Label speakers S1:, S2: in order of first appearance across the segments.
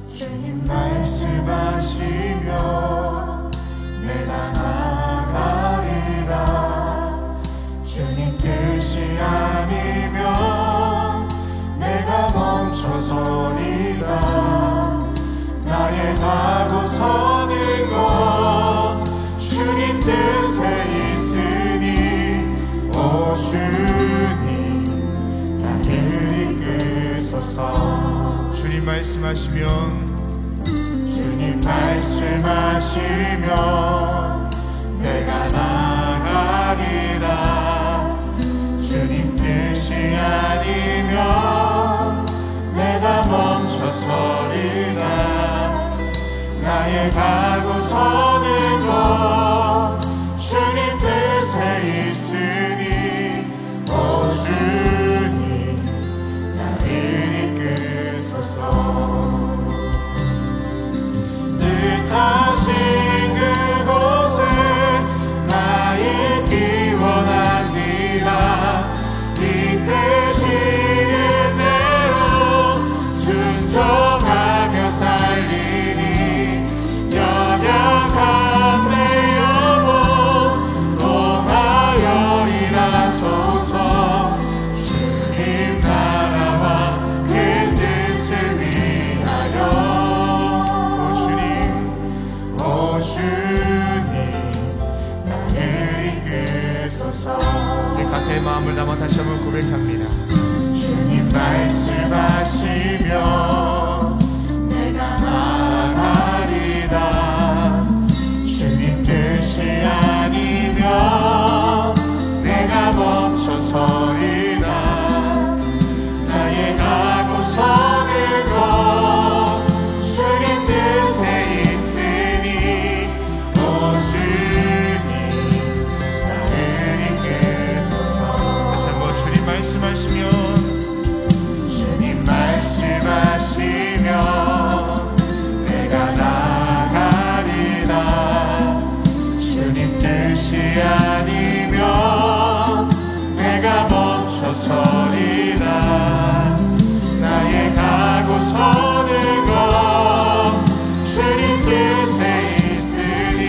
S1: 주님 말씀하시면 내가 나가리라. 주님 뜻이 아니면 내가 멈춰서리라. 나의 가고 서는 것 주님 뜻에 있으니 오 주님 나를 이끄소서.
S2: 주님 말씀하시면
S1: 내가 나가리라. 주님 뜻이 아니면 내가 멈춰서리라. 나의 가고 서는 것 주님 뜻에 있으니 오 주님 나를 이끄소서. 뜻하신 그곳에 나 있기 원합니다. 이 뜻이는 대로 순종하며 살리니 연약한 내 영혼 통하여 일하소서. 주님 나라와 그 뜻을 위하여 오 주님 나를 이끄소서.
S2: 우리 가사의 마음을 담아 다시 한번 고백합니다.
S1: 주님 말씀하시면 내가 나가리라. 주님 뜻이 아니면 내가 멈춰서리라. 나의 가고 서는 것 주님 뜻에 있으니 오 주님 나를 이끄소서.
S2: 다시 한번 주님 말씀하시면
S1: 내가 나가리라. 주님 뜻이 아니면 내가 멈춰서리라. 나의 가고 서는 것 주님 뜻에 있으니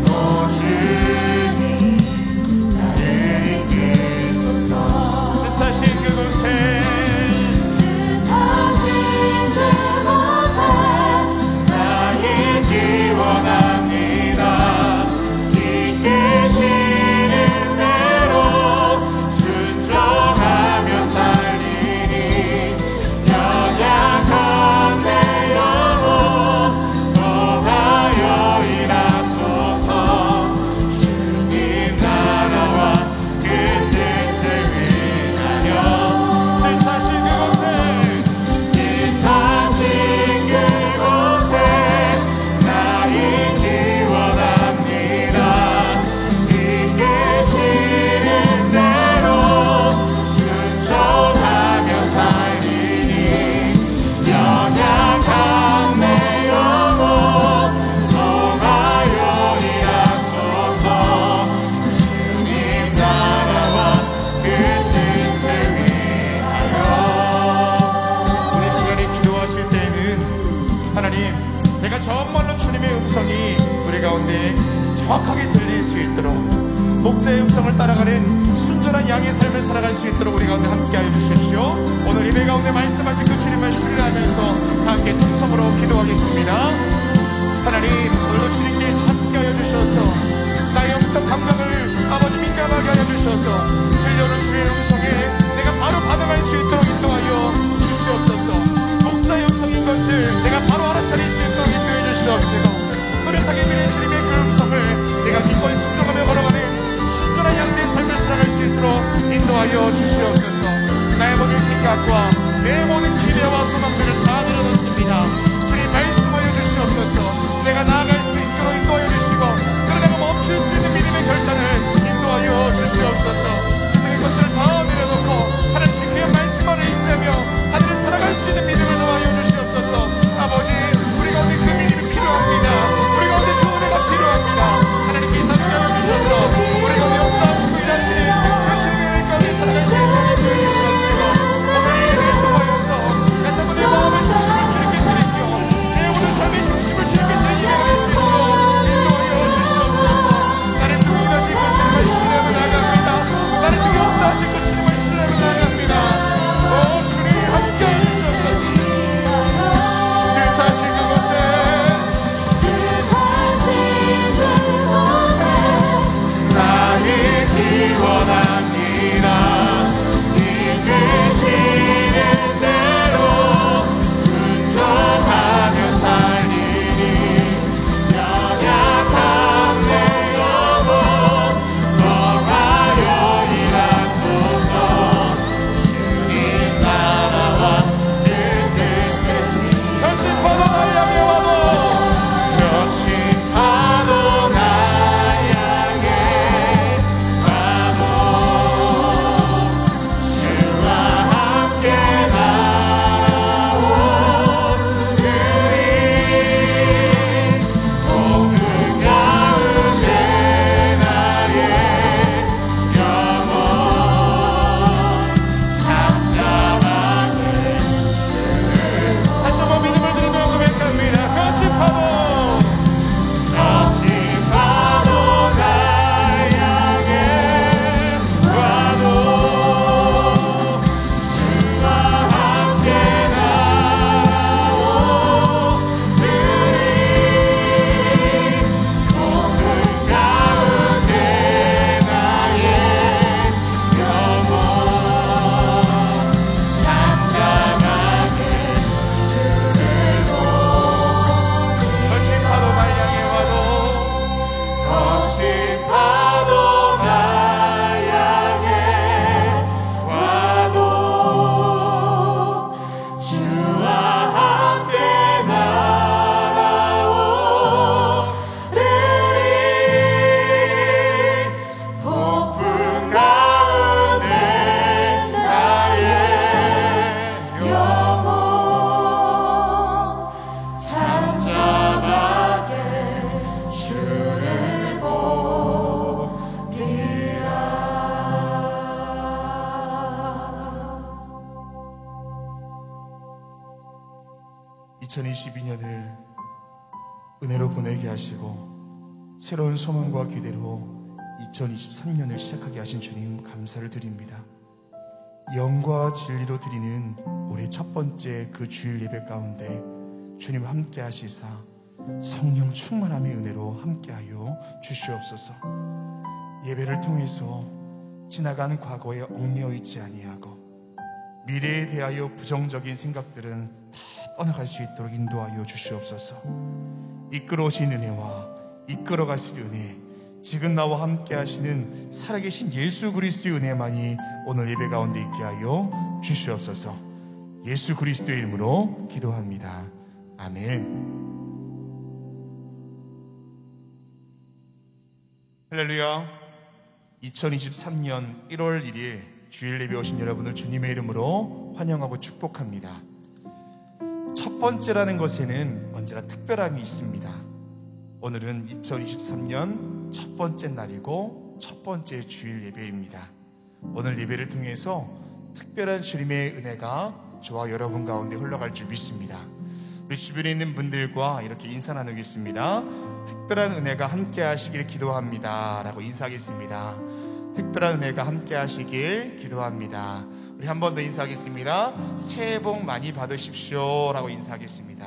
S1: 오 주님 나를 이끄소서.
S2: 뜻하신 그곳에
S1: 원합니다. 이끄시는 대로 순종하며 살리니 연약한 내 영혼 통하여 일하소서. 주님 나라와 그 뜻을 위하여 뜻하신 그곳에
S2: 정말로 주님의 음성이 우리 가운데 정확하게 들릴 수 있도록 목자의 음성을 따라가는 순전한 양의 삶을 살아갈 수 있도록 우리 가운데 함께하여 주십시오. 오늘 예배 가운데 말씀하신 그 주님을 신뢰하면서 함께 통성으로 기도하겠습니다. 하나님, 오늘도 주님께 함께하여 주셔서 나의 영적 감각을 아버지 민감하게 하여 주셔서 들려오는 주의 음성에 내가 바로 반응할 수 있도록 인도하여 주시옵소서. 목자의 음성인 것을 내가 바로 알아차릴 수 있도록 인도해 주시옵시고, 뚜렷하게 들린 주님의 그 음성을 내가 기꺼이 순종하며 걸어가는 신전한 양대의 삶을 살아갈 수 있도록 인도하여 주시옵소서. 나의 모든 생각과 내 모든 기대와 소망들을 다 내려놓습니다. 주님 말씀하여 주시옵소서. 내가 나아갈 수 있도록 인도하여 주시고, 그러다가 멈출 수 있는 믿음의 결단을 인도하여 주시옵소서. 세상의 것들을 다 내려놓고 하나님 귀한 말씀만을 2022년을 은혜로 보내게 하시고 새로운 소망과 기대로 2023년을 시작하게 하신 주님 감사를 드립니다. 영과 진리로 드리는 올해 첫 번째 그 주일 예배 가운데 주님 함께 하시사 성령 충만함의 은혜로 함께하여 주시옵소서. 예배를 통해서 지나간 과거에 얽매여 있지 아니하고 미래에 대하여 부정적인 생각들은 다 떠나갈 수 있도록 인도하여 주시옵소서. 이끌어오신 은혜와 이끌어가실 은혜, 지금 나와 함께 하시는 살아계신 예수 그리스도의 은혜만이 오늘 예배 가운데 있게 하여 주시옵소서. 예수 그리스도의 이름으로 기도합니다. 아멘. 할렐루야. 2023년 1월 1일 주일 예배 오신 여러분을 주님의 이름으로 환영하고 축복합니다. 첫 번째라는 것에는 언제나 특별함이 있습니다. 오늘은 2023년 첫 번째 날이고 첫 번째 주일 예배입니다. 오늘 예배를 통해서 특별한 주님의 은혜가 저와 여러분 가운데 흘러갈 줄 믿습니다. 우리 주변에 있는 분들과 이렇게 인사 나누겠습니다. 특별한 은혜가 함께 하시길 기도합니다 라고 인사하겠습니다. 특별한 은혜가 함께 하시길 기도합니다. 우리 한 번 더 인사하겠습니다. 새해 복 많이 받으십시오 라고 인사하겠습니다.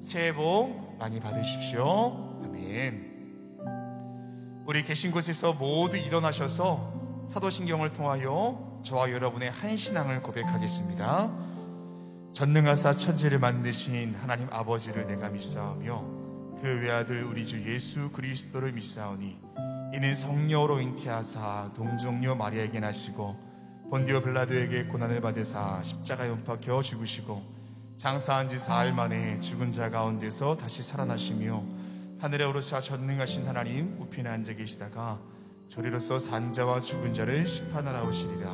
S2: 새해 복 많이 받으십시오. 아멘. 우리 계신 곳에서 모두 일어나셔서 사도신경을 통하여 저와 여러분의 한 신앙을 고백하겠습니다. 전능하사 천지를 만드신 하나님 아버지를 내가 믿사오며 그 외아들 우리 주 예수 그리스도를 믿사오니 이는 성령으로 잉태하사 동정녀 마리아에게 나시고 본디오 빌라도에게 고난을 받으사 십자가에 못 박혀 죽으시고 장사한 지 4일 만에 죽은 자 가운데서 다시 살아나시며 하늘에 오르사 전능하신 하나님 우편에 앉아 계시다가 저리로서 산 자와 죽은 자를 심판하러 오시리라.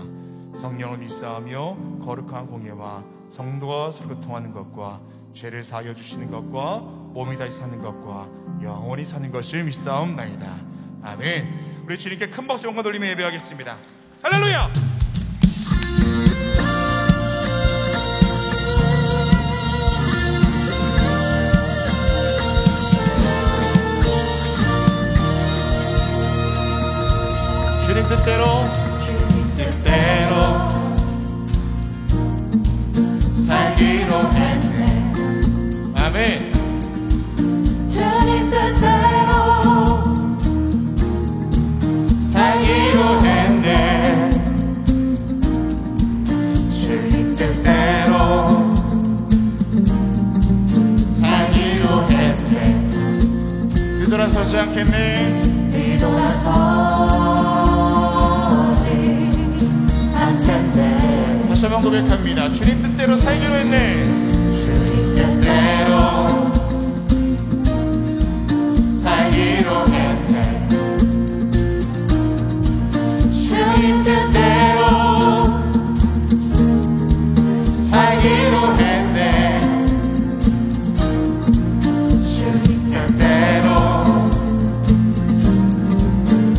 S2: 성령을 믿사오며 거룩한 공예와 성도와 서로 교통하는 것과 죄를 사하여 주시는 것과 몸이 다시 사는 것과 영원히 사는 것을 믿사옵나이다. 아멘. 우리 주님께 큰 박수 영광 돌리며 예배하겠습니다. 할렐루야. 주님 뜻대로 살기로 했네. 아멘.
S3: 주님 뜻대로
S2: 살기로 했네. 주님 뜻대로 살기로 했네. 뒤돌아서지 않겠네.
S3: 뒤돌아서지 않겠네.
S2: 다시 한번 고백합니다. 주님 뜻대로 살기로 했네.
S3: 주님 뜻대로
S2: 살기로 했네.
S3: 주님 뜻대로
S2: 살기로 했네. 주님 뜻대로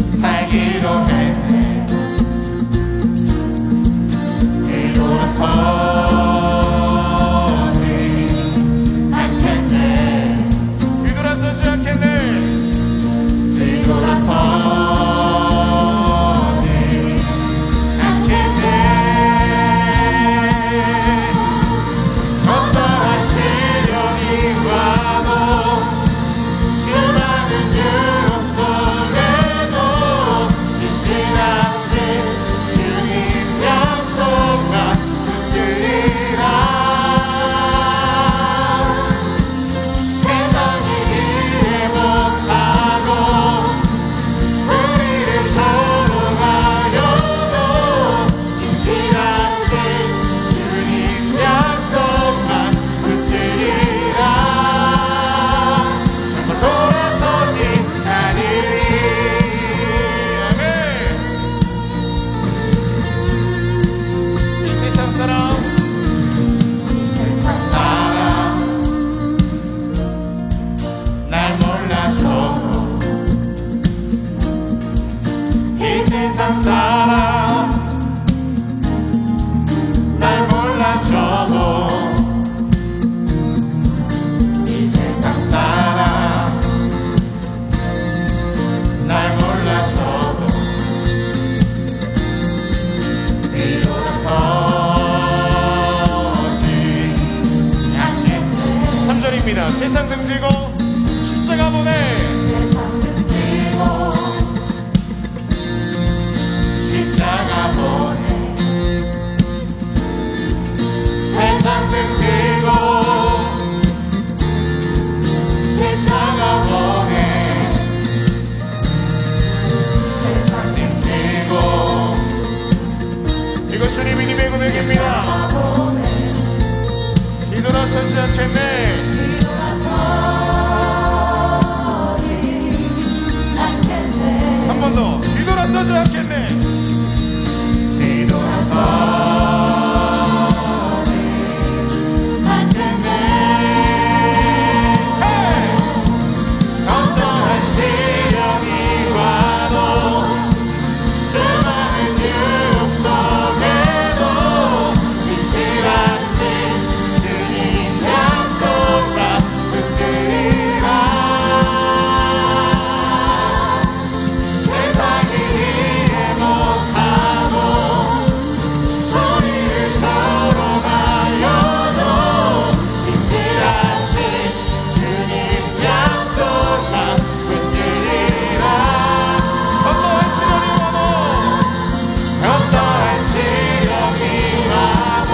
S2: 살기로 했네. 뒤돌아서 고백합니다. 세상 등지고 십자가 보내
S3: 세상 등지고
S1: 십자가 보내 세상 등지고 십자가 보내
S3: 세상
S1: 등지고
S2: 이것은 이민님의 고백입니다.
S3: 보내
S2: 뒤돌아서지 않겠네.
S3: 뒤돌아서지 않겠네.
S2: 한 번 더 뒤돌아서지 않겠네.
S1: 뒤돌아서지 않겠네 어떠한 시련이 와도 수많은 유혹 속에도 진실하신 주님 약속과 붙들리라 세상이 이해 못하고 우리를 서로 가려도 진실하신 주님 약속과 붙들리라
S2: 어떠한 시련이 와도
S1: 어떠한 시련이 와도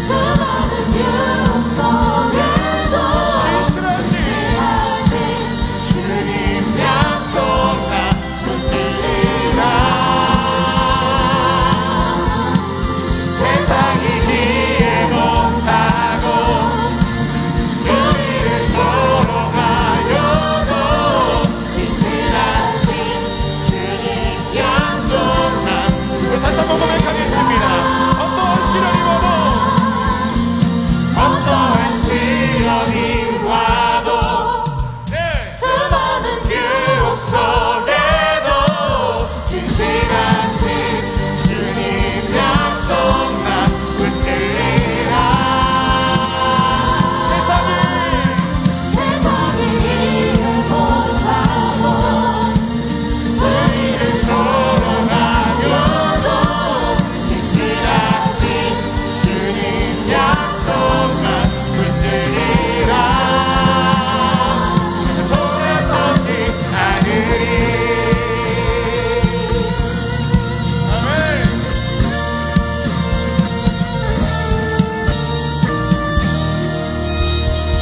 S3: 수많은 유혹 속에도
S2: 진실하신
S1: 주님 약속과 붙들리라 세상이 이해 못하고 우리를 서로 가려도 진실하신 주님 약속과
S2: 우리 다시 한번 고백하겠습니다. 어떠한 시련이 와도
S1: 어떠한 시련이 와도
S2: 네.
S3: 수많은
S1: 유혹 속에도 진실하신 주님 약속만 붙들리라
S3: 세상이 이해 못하고
S1: 우리를 서로 가려도 진실하신 주님 약속만 붙들리라 돌아서지 않으리
S2: 아멘.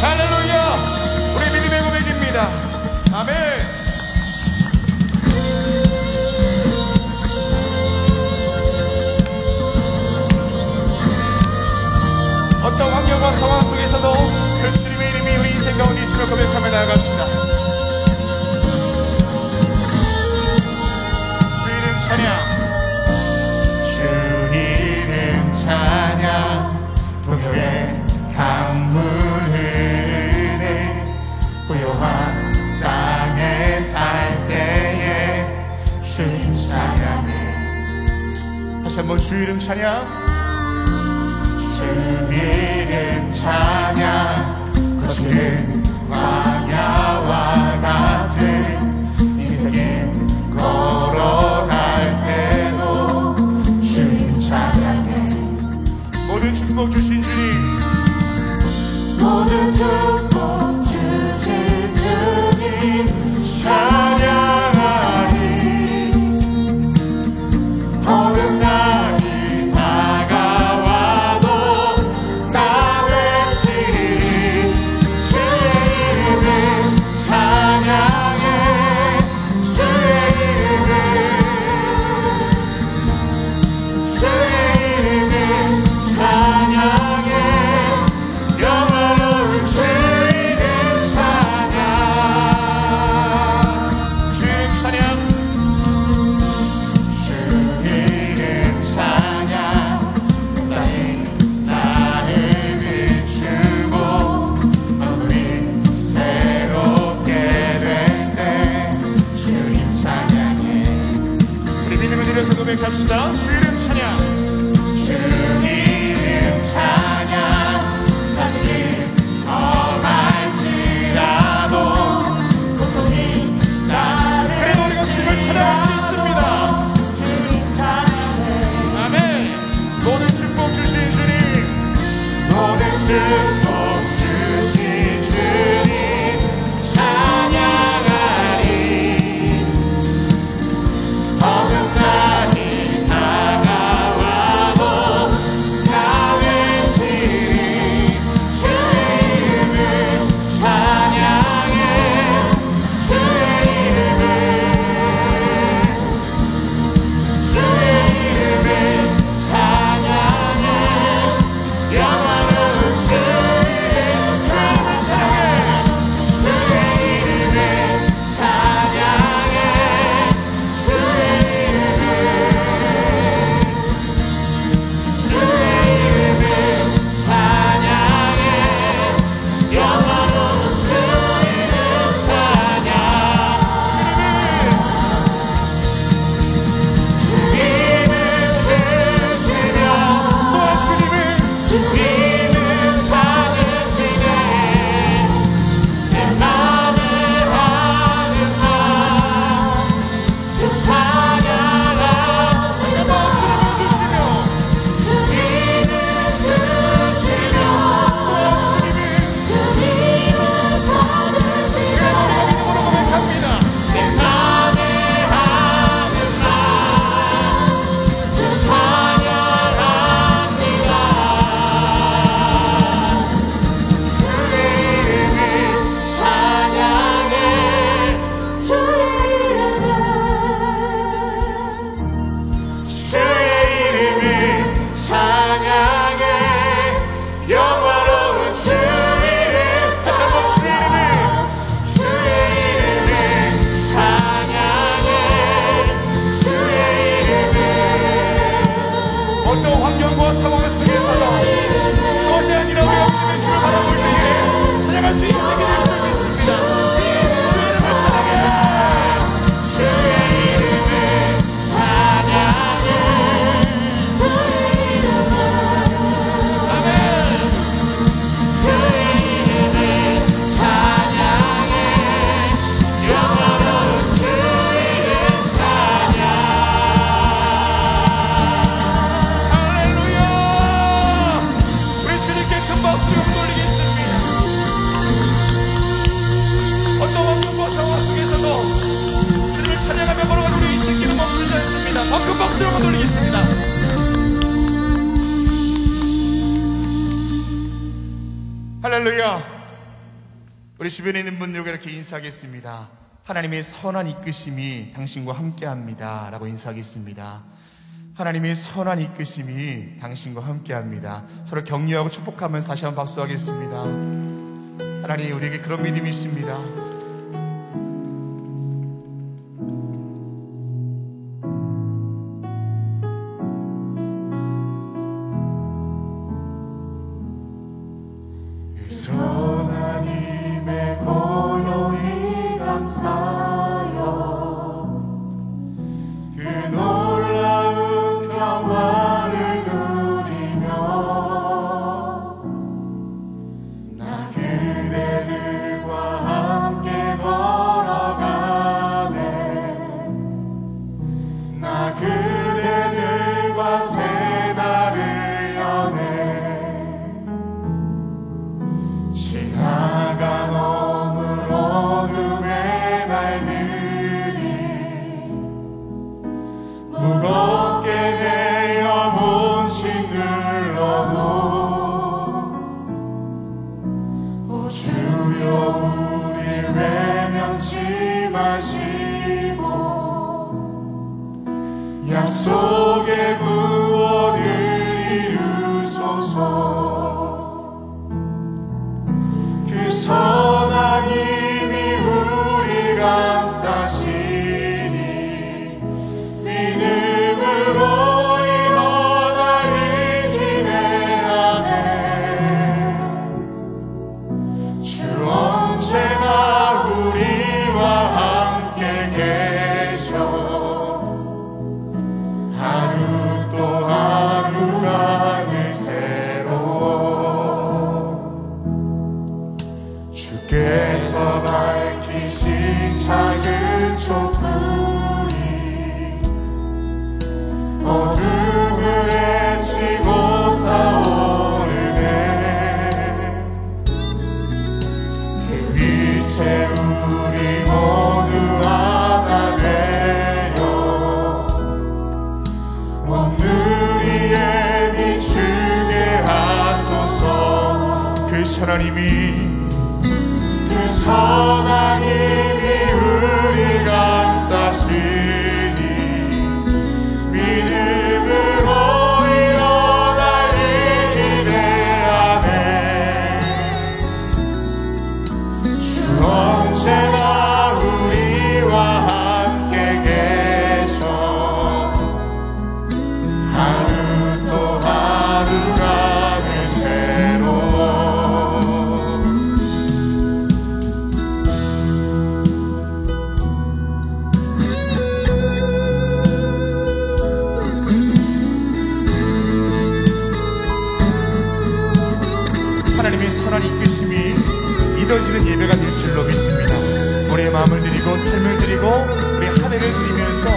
S2: 할렐루야. 우리 믿음의 고백입니다. 아멘. 어떤 환경과 상황 속에서도 그 주님의 이름이 우리 인생 가운데 있음을 고백하며 나아갑시다. 주 이름 찬양.
S1: 주 이름 찬양 부요의 강물 흐르네 고요한 땅에 살 때에 주님 찬양해
S2: 다시 한번 주 이름 찬양.
S1: 주 이름 찬양 거칠은 광야와 같은 인생에 걸어갈 때도 주님 찬양해
S2: 모든 축복 주신 주님.
S3: 모든 축복 주실 주님
S1: 찬양하리 어느 날이 다가와도 나 외치리 주의 이름을 찬양해 주의 이름을 찬양해 영원로운 주 이름 찬양
S2: 주 이름 찬양.
S1: 주 이름 찬양 쌓인 나를 비추고 마음이 새롭게 될 때 주님 찬양해
S2: 우리 믿음을 드려서 고백합시다. 주 이름 찬양.
S1: 주 이름 찬양 가족이 험할지라도 고통이 나를
S2: 그래도 우리가 주님을 찬양할 수 있습니다.
S3: 주님 찬양해
S2: 아멘. 모든 축복 주신 주님.
S1: 모든 축복 주신
S2: 큰 박수로 돌리겠습니다. 어떠한 꿈과 상황 속에서도 주님을 찬양하며 걸어가는 우리 인생길은 멈추지 않습니다. 더 큰 박수로 돌리겠습니다. 할렐루야. 우리 주변에 있는 분들과 이렇게 인사하겠습니다. 하나님의 선한 이끄심이 당신과 함께합니다 라고 인사하겠습니다. 하나님의 선한 이끄심이 당신과 함께합니다. 서로 격려하고 축복하면서 다시 한번 박수하겠습니다. 하나님, 우리에게 그런 믿음이 있습니다.
S3: 하나님의 고요히 감사여 그 놀라운 평화를 누리며 나 그대들과 함께 걸어가네. 나 그대들과 새 날을 여네. 지나간 어물 어둠의 날들이 무겁게 내 영혼씩 눌러도 오 주여 우릴 외면치 마시고 약속의 구원을 이루소서. 그 선한 힘이 우리 감싸시니 믿음으로 일어날 일 기대하네. 주 언제나 우리와 함께 계셔. 하루 또 하루가 늘 새로워. 주께서 밝히신 작은 촛불이 어둠을 헤치고 타오르네. 그 빛에 우리 모두 하나 되어 오늘이에 비추게 하소서.
S2: 그 선한 힘이
S3: 그 선한 힘이 우리 감싸시니 믿음으로 일어날 일 기대하네. 주 언제나 우리와 함께 계셔. 하루 또 하루가 늘 새로워.
S2: 하나님의 선한 이끄심이 믿어지는 예배가 될 줄로 믿습니다. 우리의 마음을 드리고 삶을 드리고 우리 한 해를 드리면서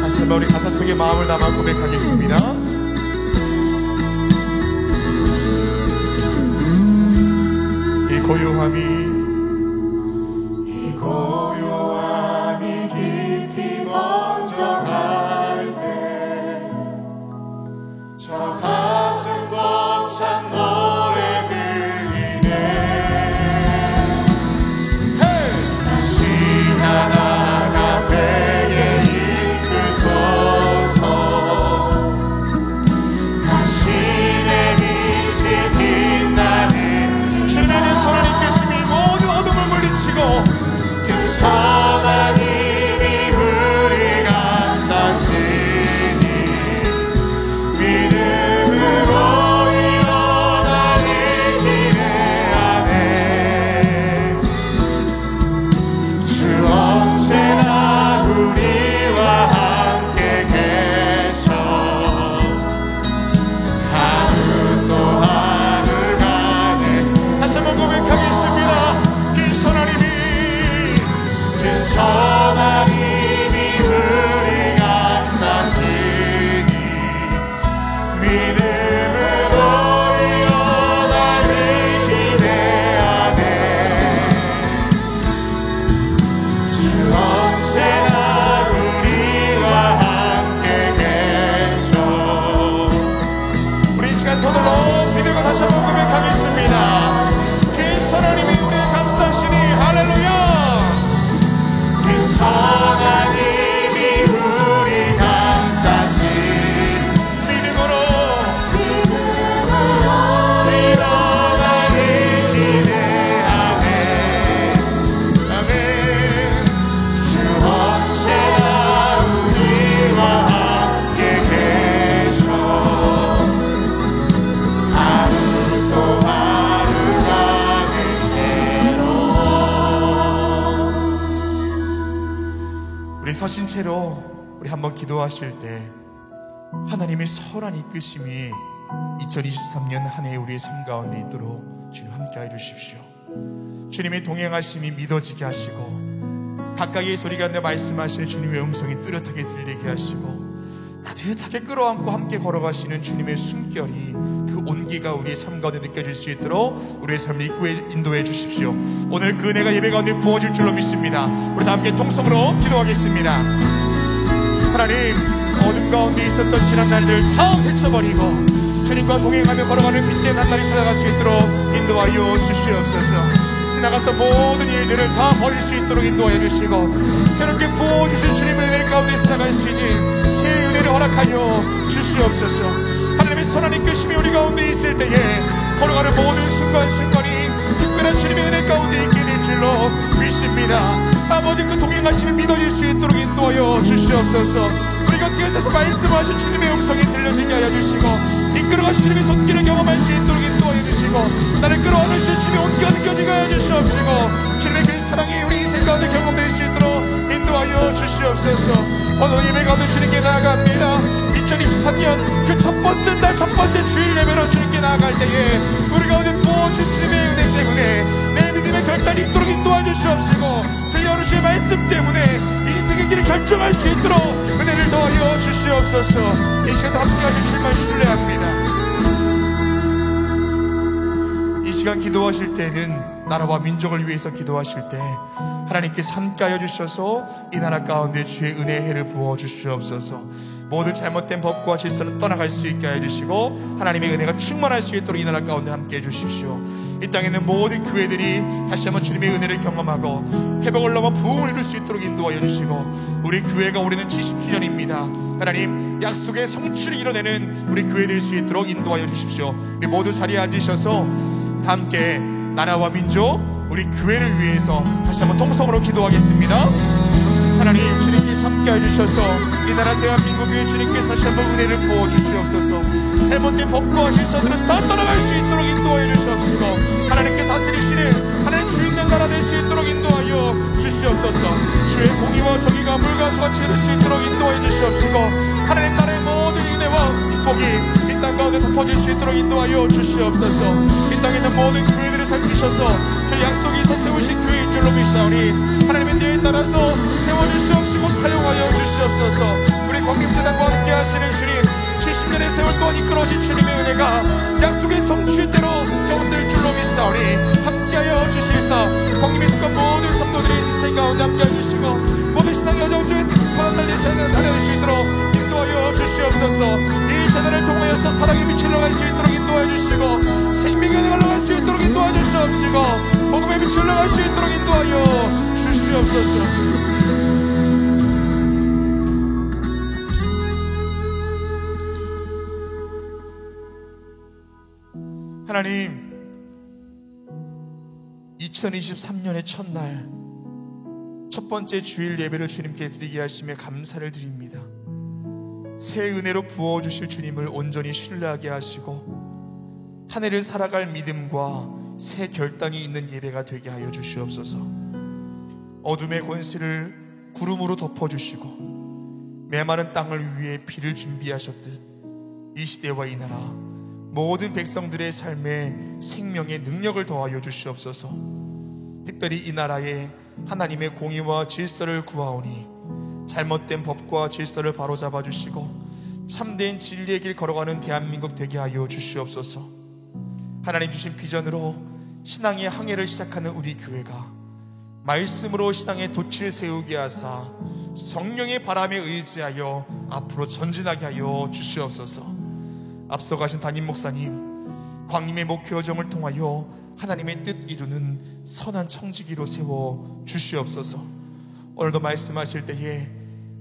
S2: 다시 한번 우리 가사 속에 마음을 담아 고백하겠습니다. 이
S3: 고요함이 깊이 번져갈 때 저 가슴 벅찬 노래 들리네. 다시 하나가 되게 이끄소서. 당신의 빛이 빛나는
S2: 주님의 선한 이끄심이 채로 우리 한번 기도하실 때 하나님의 선한 이끄심이 2023년 한 해 우리의 삶 가운데 있도록 주님 함께해 주십시오. 주님의 동행하심이 믿어지게 하시고 가까이의 소리가 내 말씀하시는 주님의 음성이 뚜렷하게 들리게 하시고 따뜻하게 끌어안고 함께 걸어가시는 주님의 숨결이 그 온기가 우리의 삶 가운데 느껴질 수 있도록 우리의 삶을 인도해 주십시오. 오늘 그 은혜가 예배 가운데 부어질 줄로 믿습니다. 우리 다 함께 통성으로 기도하겠습니다. 하나님, 어둠 가운데 있었던 지난 날들 다 헤쳐버리고 주님과 동행하며 걸어가는 빛된 한 날이 살아갈 수 있도록 인도하여 주시옵소서. 지나갔던 모든 일들을 다 버릴 수 있도록 인도하여 주시고 새롭게 부어주신 주님의 은혜 가운데 살아갈 수 있는 새 은혜를 허락하여 주시옵소서. 하나님의 선한 이끄심이 우리 가운데 있을 때에 걸어가는 모든 순간순간이 특별한 주님의 은혜 가운데 있게 될 줄로 믿습니다. 아버지, 그 동행하심이 믿어질 수 있도록 인도하여 주시옵소서. 우리가 뒤에서 말씀하신 주님의 음성이 들려지게 하여 주시고 이끌어가신 주님의 손길을 경험할 수 있도록 인도하여 주시고 나를 끌어안으신 주님의 온기가 느껴지게 하여 주시옵시고 주님의 그 사랑이 우리 인생 가운데 경험될 수 있도록 인도하여 주시옵소서. 오늘 예배 가운데 주님께 나아갑니다. 2023년 그 첫 번째 날 첫 번째 주일 예배로 주님께 나아갈 때에 우리 가운데 부어주신 주님의 은혜 때문에 내 믿음의 결단이 있도록 인도하여 주시옵시고 들려오는 주의 말씀 때문에 인생의 길을 결정할 수 있도록 은혜를 더하여 주시옵소서. 이 시간도 함께하신 주님만 신뢰합니다. 이 시간 기도하실 때는 나라와 민족을 위해서 기도하실 때 하나님께서 함께하여 주셔서 이 나라 가운데 주의 은혜의 해를 부어 주시옵소서. 모든 잘못된 법과 질서는 떠나갈 수 있게 하여 주시고 하나님의 은혜가 충만할 수 있도록 이 나라 가운데 함께해 주십시오. 이 땅에 있는 모든 교회들이 다시 한번 주님의 은혜를 경험하고 회복을 넘어 부흥을 이룰 수 있도록 인도하여 주시고 우리 교회가 올해는 70주년입니다. 하나님, 약속의 성취를 이뤄내는 우리 교회 될 수 있도록 인도하여 주십시오. 우리 모두 자리에 앉으셔서 다 함께 나라와 민족, 우리 교회를 위해서 다시 한번 통성으로 기도하겠습니다. 하나님, 주님께서 함께해 주셔서 이 나라 대한민국에 주님께서 다시 한번 은혜를 부어주시옵소서. 잘못된 법과 질서들은 다 떠나갈 수 있도록 인도하여 주시옵시고 하나님께 다스리시는 하나님 주 있는 나라 될 수 있도록 인도하여 주시옵소서. 주의 공의와 정의가 물과수같이 될 수 있도록 인도하여 주시옵시고 하나님 나라의 모든 은혜와 축복이 이 땅 가운데 덮어질 수 있도록 인도하여 주시옵소서. 이 땅에 있는 모든 교회들을 살피셔서 저희 약속이 있어 세우신 교회인 줄로 믿사오니 하나님의 은혜에 따라서 세워주시옵시고 사용하여 주시옵소서. 우리 광림재단과 함께 하시는 주님, 70년의 세월 동안 이끌어진 주님의 은혜가 약속의 성취대로 경험될 줄로 믿사오니 함께하여 주시사 광림에 속한 모든 성도들의 인생 가운데 함께하여 주시고 모든 신앙의 여정 속에 특별한 날의 생을 달려갈 수 있도록 인도하여 주시옵소서. 이 재단을 통하여서 사랑의 빛을 나갈 수 있도록 인도하여 주시고 생명의 은혜가 나갈 수 있도록 인도하여 주시옵시고 복음의 빛을 나갈 수 있도록 인도하여 주시옵소서. 하나님, 2023년의 첫날 첫 번째 주일 예배를 주님께 드리게 하시며 감사를 드립니다. 새 은혜로 부어주실 주님을 온전히 신뢰하게 하시고 한 해를 살아갈 믿음과 새 결단이 있는 예배가 되게 하여 주시옵소서. 어둠의 권세를 구름으로 덮어주시고 메마른 땅을 위해 비를 준비하셨듯 이 시대와 이 나라 모든 백성들의 삶에 생명의 능력을 더하여 주시옵소서. 특별히 이 나라에 하나님의 공의와 질서를 구하오니 잘못된 법과 질서를 바로잡아 주시고 참된 진리의 길 걸어가는 대한민국 되게 하여 주시옵소서. 하나님 주신 비전으로 신앙의 항해를 시작하는 우리 교회가 말씀으로 신앙의 돛을 세우게 하사 성령의 바람에 의지하여 앞으로 전진하게 하여 주시옵소서. 앞서 가신 담임 목사님, 광림의 목회 여정을 통하여 하나님의 뜻 이루는 선한 청지기로 세워 주시옵소서. 오늘도 말씀하실 때에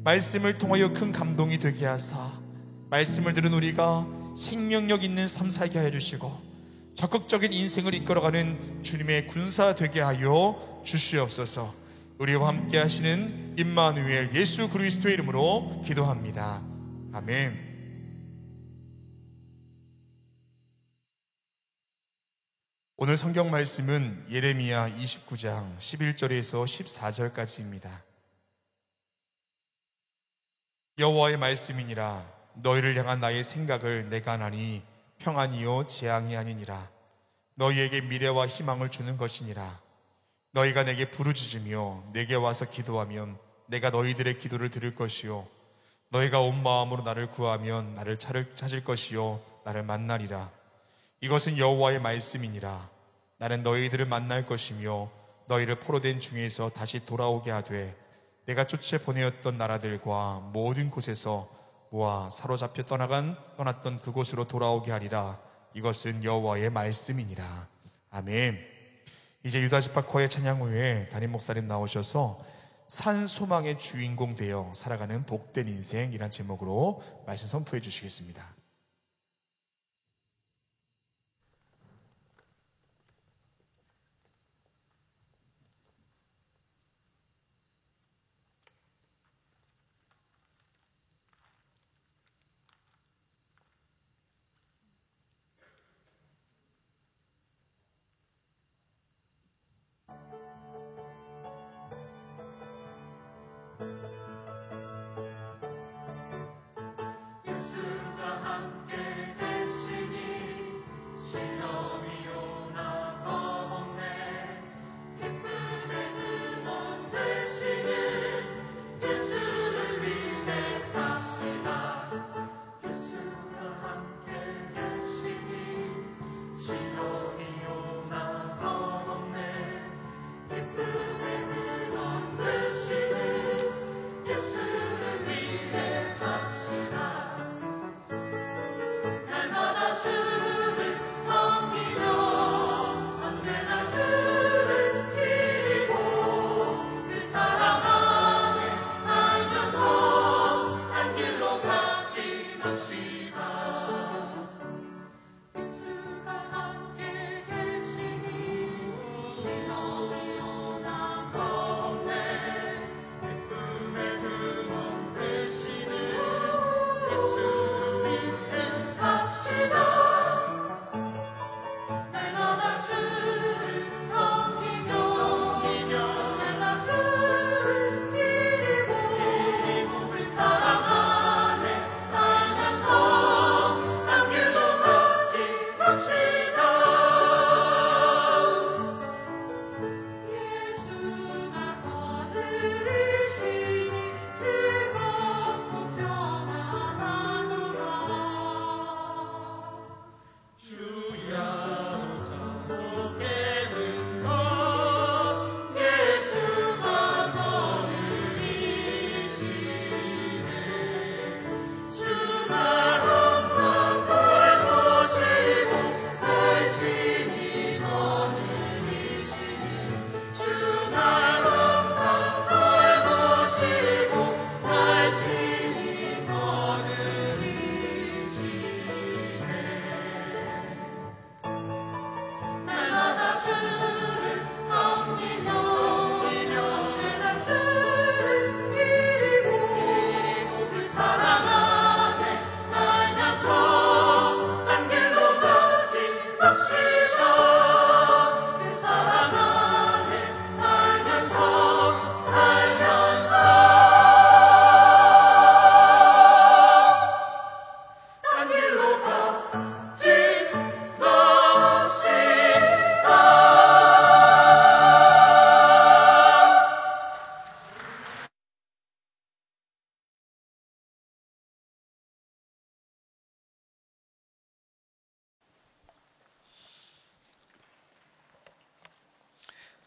S2: 말씀을 통하여 큰 감동이 되게 하사 말씀을 들은 우리가 생명력 있는 삶 살게 하여 주시고 적극적인 인생을 이끌어가는 주님의 군사 되게 하여 주시옵소서. 우리와 함께 하시는 임마누엘 예수 그리스도의 이름으로 기도합니다. 아멘. 오늘 성경 말씀은 예레미야 29장 11절에서 14절까지입니다. 여호와의 말씀이니라. 너희를 향한 나의 생각을 내가 아나니 평안이요 재앙이 아니니라. 너희에게 미래와 희망을 주는 것이니라. 너희가 내게 부르짖으며 내게 와서 기도하면 내가 너희들의 기도를 들을 것이요 너희가 온 마음으로 나를 구하면 나를 찾을 것이요 나를 만나리라. 이것은 여호와의 말씀이니라. 나는 너희들을 만날 것이며 너희를 포로된 중에서 다시 돌아오게 하되 내가 쫓아 보내었던 나라들과 모든 곳에서 모아 사로잡혀 떠났던 그곳으로 돌아오게 하리라. 이것은 여호와의 말씀이니라. 아멘. 이제 유다지파코의 찬양 후에 담임 목사님 나오셔서 산 소망의 주인공 되어 살아가는 복된 인생이란 제목으로 말씀 선포해 주시겠습니다.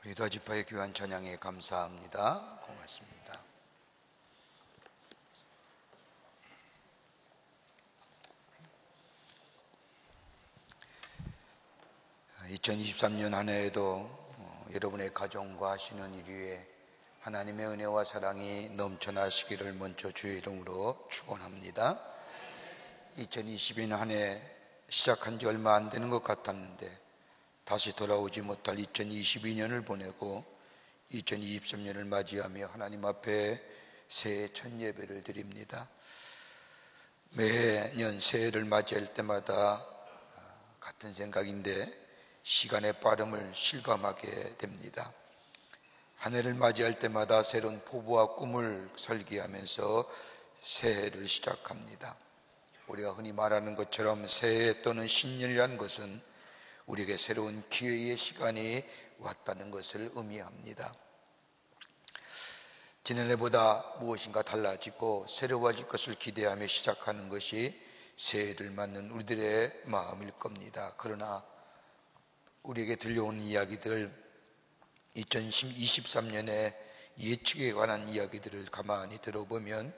S4: 유다지파의 귀한 찬양에 감사합니다. 고맙습니다. (2023년) 한 해에도 여러분의 가정과 하시는 일 위에 하나님의 은혜와 사랑이 넘쳐나시기를 먼저 주의 이름으로 축원합니다. 2022년 한 해 시작한 지 얼마 안 되는 것 같았는데 다시 돌아오지 못할 2022년을 보내고 2023년을 맞이하며 하나님 앞에 새해 첫 예배를 드립니다. 매년 새해를 맞이할 때마다 같은 생각인데 시간의 빠름을 실감하게 됩니다. 한 해를 맞이할 때마다 새로운 포부와 꿈을 설계하면서 새해를 시작합니다. 우리가 흔히 말하는 것처럼 새해 또는 신년이라는 것은 우리에게 새로운 기회의 시간이 왔다는 것을 의미합니다. 지난해보다 무엇인가 달라지고 새로워질 것을 기대하며 시작하는 것이 새해를 맞는 우리들의 마음일 겁니다. 그러나 우리에게 들려오는 이야기들, 2023년의 예측에 관한 이야기들을 가만히 들어보면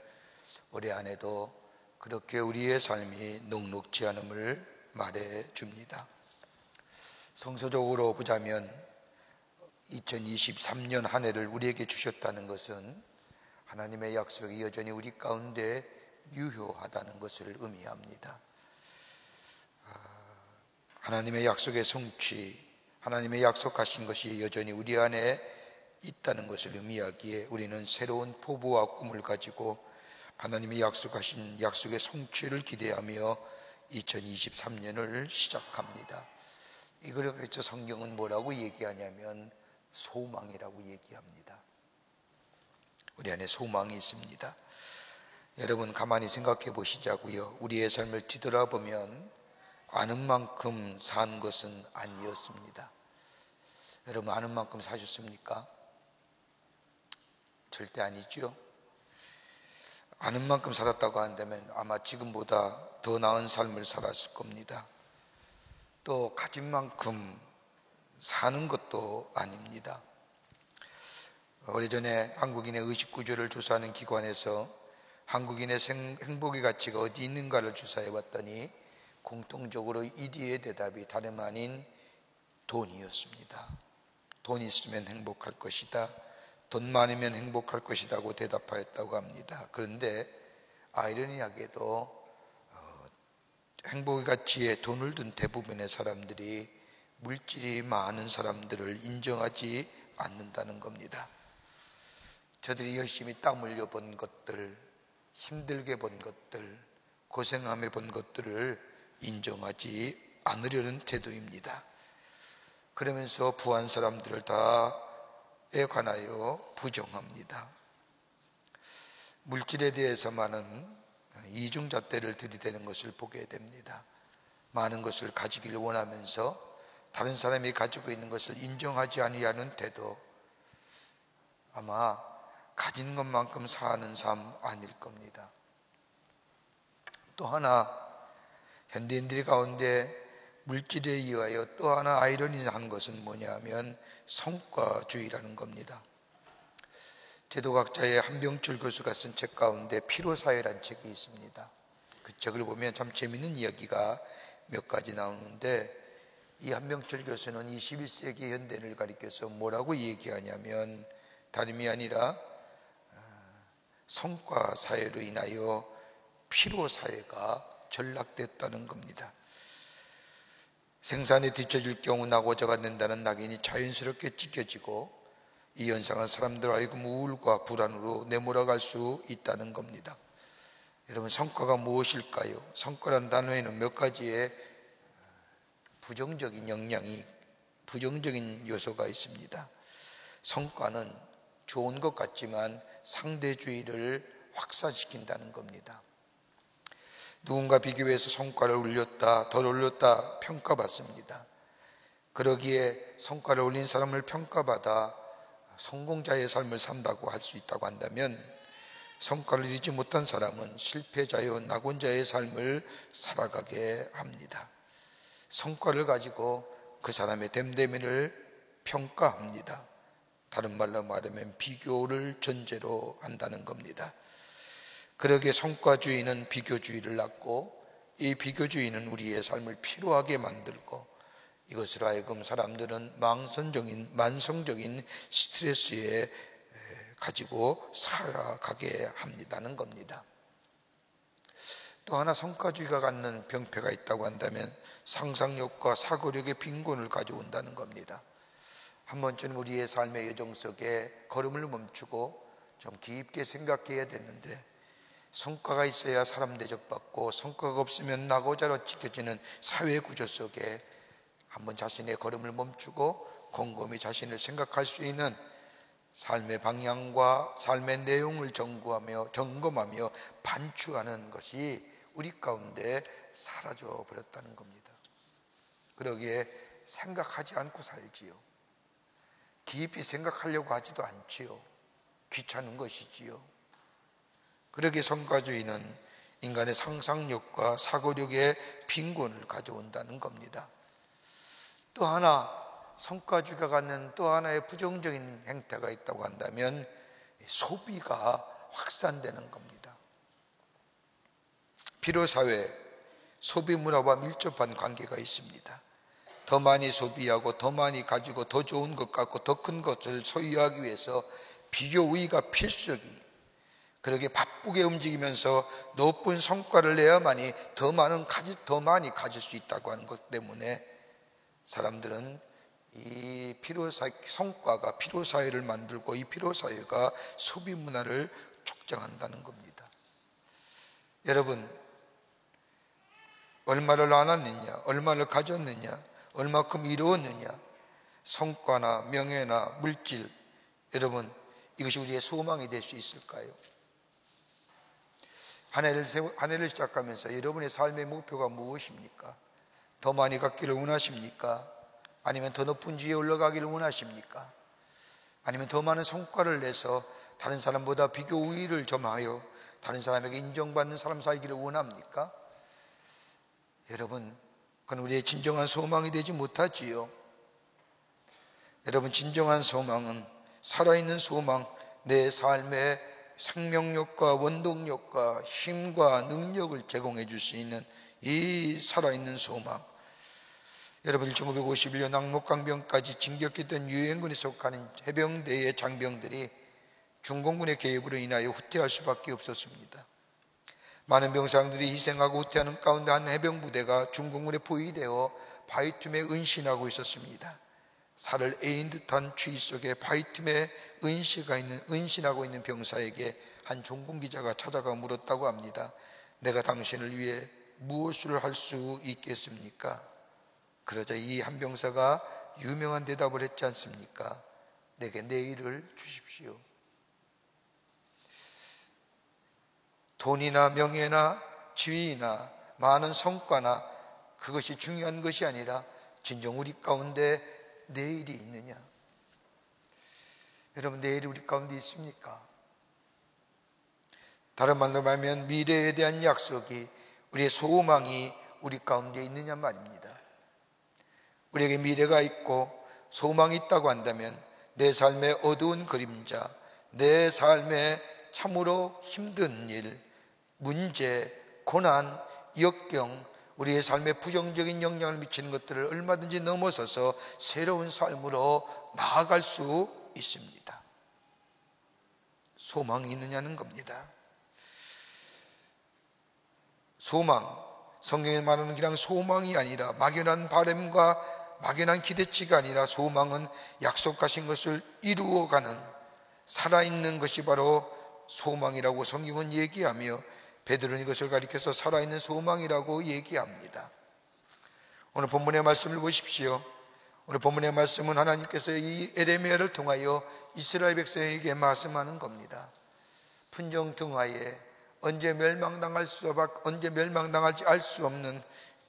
S4: 올해 안에도 그렇게 우리의 삶이 녹록지 않음을 말해줍니다. 성서적으로 보자면 2023년 한 해를 우리에게 주셨다는 것은 하나님의 약속이 여전히 우리 가운데 유효하다는 것을 의미합니다. 하나님의 약속의 성취, 하나님의 약속하신 것이 여전히 우리 안에 있다는 것을 의미하기에 우리는 새로운 포부와 꿈을 가지고 하나님이 약속하신 약속의 성취를 기대하며 2023년을 시작합니다. 이걸 그래서 성경은 뭐라고 얘기하냐면 소망이라고 얘기합니다. 우리 안에 소망이 있습니다. 여러분 가만히 생각해 보시자고요. 우리의 삶을 뒤돌아보면 아는 만큼 산 것은 아니었습니다. 여러분 아는 만큼 사셨습니까? 절대 아니죠. 아는 만큼 살았다고 한다면 아마 지금보다 더 나은 삶을 살았을 겁니다. 또 가진 만큼 사는 것도 아닙니다. 오래전에 한국인의 의식구조를 조사하는 기관에서 한국인의 행복의 가치가 어디 있는가를 조사해 봤더니 공통적으로 1위의 대답이 다름 아닌 돈이었습니다. 돈 있으면 행복할 것이다, 돈 많으면 행복할 것이라고 대답하였다고 합니다. 그런데 아이러니하게도 행복의 가치에 돈을 둔 대부분의 사람들이 물질이 많은 사람들을 인정하지 않는다는 겁니다. 저들이 열심히 땀 흘려 본 것들, 힘들게 본 것들, 고생하며 본 것들을 인정하지 않으려는 태도입니다. 그러면서 부한 사람들을 다에 관하여 부정합니다. 물질에 대해서만은 이중잣대를 들이대는 것을 보게 됩니다. 많은 것을 가지기를 원하면서 다른 사람이 가지고 있는 것을 인정하지 아니하는 태도, 아마 가진 것만큼 사는 삶 아닐 겁니다. 또 하나 현대인들 가운데 물질에 의하여 또 하나 아이러니한 것은 뭐냐면 성과주의라는 겁니다. 제도학자의 한병철 교수가 쓴 책 가운데 피로사회라는 책이 있습니다. 그 책을 보면 참 재미있는 이야기가 몇 가지 나오는데, 이 한병철 교수는 21세기 현대인을 가리켜서 뭐라고 얘기하냐면 다름이 아니라 성과사회로 인하여 피로사회가 전락됐다는 겁니다. 생산에 뒤처질 경우 낙오자가 된다는 낙인이 자연스럽게 찍혀지고 이 현상은 사람들 하여금 우울과 불안으로 내몰아갈 수 있다는 겁니다. 여러분 성과가 무엇일까요? 성과란 단어에는 몇 가지의 부정적인 요소가 있습니다. 성과는 좋은 것 같지만 상대주의를 확산시킨다는 겁니다. 누군가 비교해서 성과를 올렸다, 덜 올렸다 평가받습니다. 그러기에 성과를 올린 사람을 평가받아 성공자의 삶을 산다고 할 수 있다고 한다면, 성과를 이루지 못한 사람은 실패자요 낙원자의 삶을 살아가게 합니다. 성과를 가지고 그 사람의 됨됨이를 평가합니다. 다른 말로 말하면 비교를 전제로 한다는 겁니다. 그러기에 성과주의는 비교주의를 낳고, 이 비교주의는 우리의 삶을 피로하게 만들고, 이것으로 하여금 사람들은 만성적인 스트레스에 가지고 살아가게 합니다는 겁니다. 또 하나 성과주의가 갖는 병폐가 있다고 한다면 상상력과 사고력의 빈곤을 가져온다는 겁니다. 한 번쯤 우리의 삶의 여정 속에 걸음을 멈추고 좀 깊게 생각해야 되는데, 성과가 있어야 사람 대접받고 성과가 없으면 낙오자로 지켜지는 사회 구조 속에 한번 자신의 걸음을 멈추고 곰곰이 자신을 생각할 수 있는 삶의 방향과 삶의 내용을 점검하며 반추하는 것이 우리 가운데 사라져 버렸다는 겁니다. 그러기에 생각하지 않고 살지요. 깊이 생각하려고 하지도 않지요. 귀찮은 것이지요. 그러기에 성과주의는 인간의 상상력과 사고력의 빈곤을 가져온다는 겁니다. 또 하나 성과주의가 갖는 또 하나의 부정적인 행태가 있다고 한다면 소비가 확산되는 겁니다. 필요사회, 소비문화와 밀접한 관계가 있습니다. 더 많이 소비하고 더 많이 가지고 더 좋은 것 갖고 더 큰 것을 소유하기 위해서 비교우위가 필수적이, 그렇게 바쁘게 움직이면서 높은 성과를 내야만이 더 많이 가질 수 있다고 하는 것 때문에 사람들은 이 성과가 필요사회를 만들고 이 필요사회가 소비문화를 촉정한다는 겁니다. 여러분, 얼마를 나눴느냐, 얼마를 가졌느냐, 얼마큼 이루었느냐, 성과나 명예나 물질, 여러분, 이것이 우리의 소망이 될 수 있을까요? 한 해를 시작하면서 여러분의 삶의 목표가 무엇입니까? 더 많이 갖기를 원하십니까? 아니면 더 높은 지위에 올라가기를 원하십니까? 아니면 더 많은 성과를 내서 다른 사람보다 비교 우위를 점하여 다른 사람에게 인정받는 사람 살기를 원합니까? 여러분, 그건 우리의 진정한 소망이 되지 못하지요. 여러분, 진정한 소망은 살아있는 소망, 내 삶의 생명력과 원동력과 힘과 능력을 제공해 줄 수 있는 이 살아있는 소망. 여러분, 1951년 낙록강변까지 진격했던 유엔군에 속하는 해병대의 장병들이 중공군의 개입으로 인하여 후퇴할 수밖에 없었습니다. 많은 병사들이 희생하고 후퇴하는 가운데 한 해병부대가 중공군에 포위되어 바위 틈에 은신하고 있었습니다. 살을 에인 듯한 추위 속에 바위 틈에 은신하고 있는 병사에게 한 종군 기자가 찾아가 물었다고 합니다. 내가 당신을 위해 무엇을 할 수 있겠습니까? 그러자 이 한 병사가 유명한 대답을 했지 않습니까? 내게 내일을 주십시오. 돈이나 명예나 지위나 많은 성과나 그것이 중요한 것이 아니라 진정 우리 가운데 내일이 있느냐? 여러분, 내일이 우리 가운데 있습니까? 다른 말로 말하면 미래에 대한 약속이, 우리의 소망이 우리 가운데 있느냐 말입니다. 우리에게 미래가 있고 소망이 있다고 한다면 내 삶의 어두운 그림자, 내 삶의 참으로 힘든 일, 문제, 고난, 역경, 우리의 삶에 부정적인 영향을 미치는 것들을 얼마든지 넘어서서 새로운 삶으로 나아갈 수 있습니다. 소망이 있느냐는 겁니다. 소망, 성경에 말하는 그냥 소망이 아니라 막연한 바람과 막연한 기대치가 아니라 소망은 약속하신 것을 이루어가는 살아있는 것이 바로 소망이라고 성경은 얘기하며 베드로는 이것을 가리켜서 살아있는 소망이라고 얘기합니다. 오늘 본문의 말씀을 보십시오. 오늘 본문의 말씀은 하나님께서 이 에레미야를 통하여 이스라엘 백성에게 말씀하는 겁니다. 풍정등화에 언제 멸망당할지 알 수 없는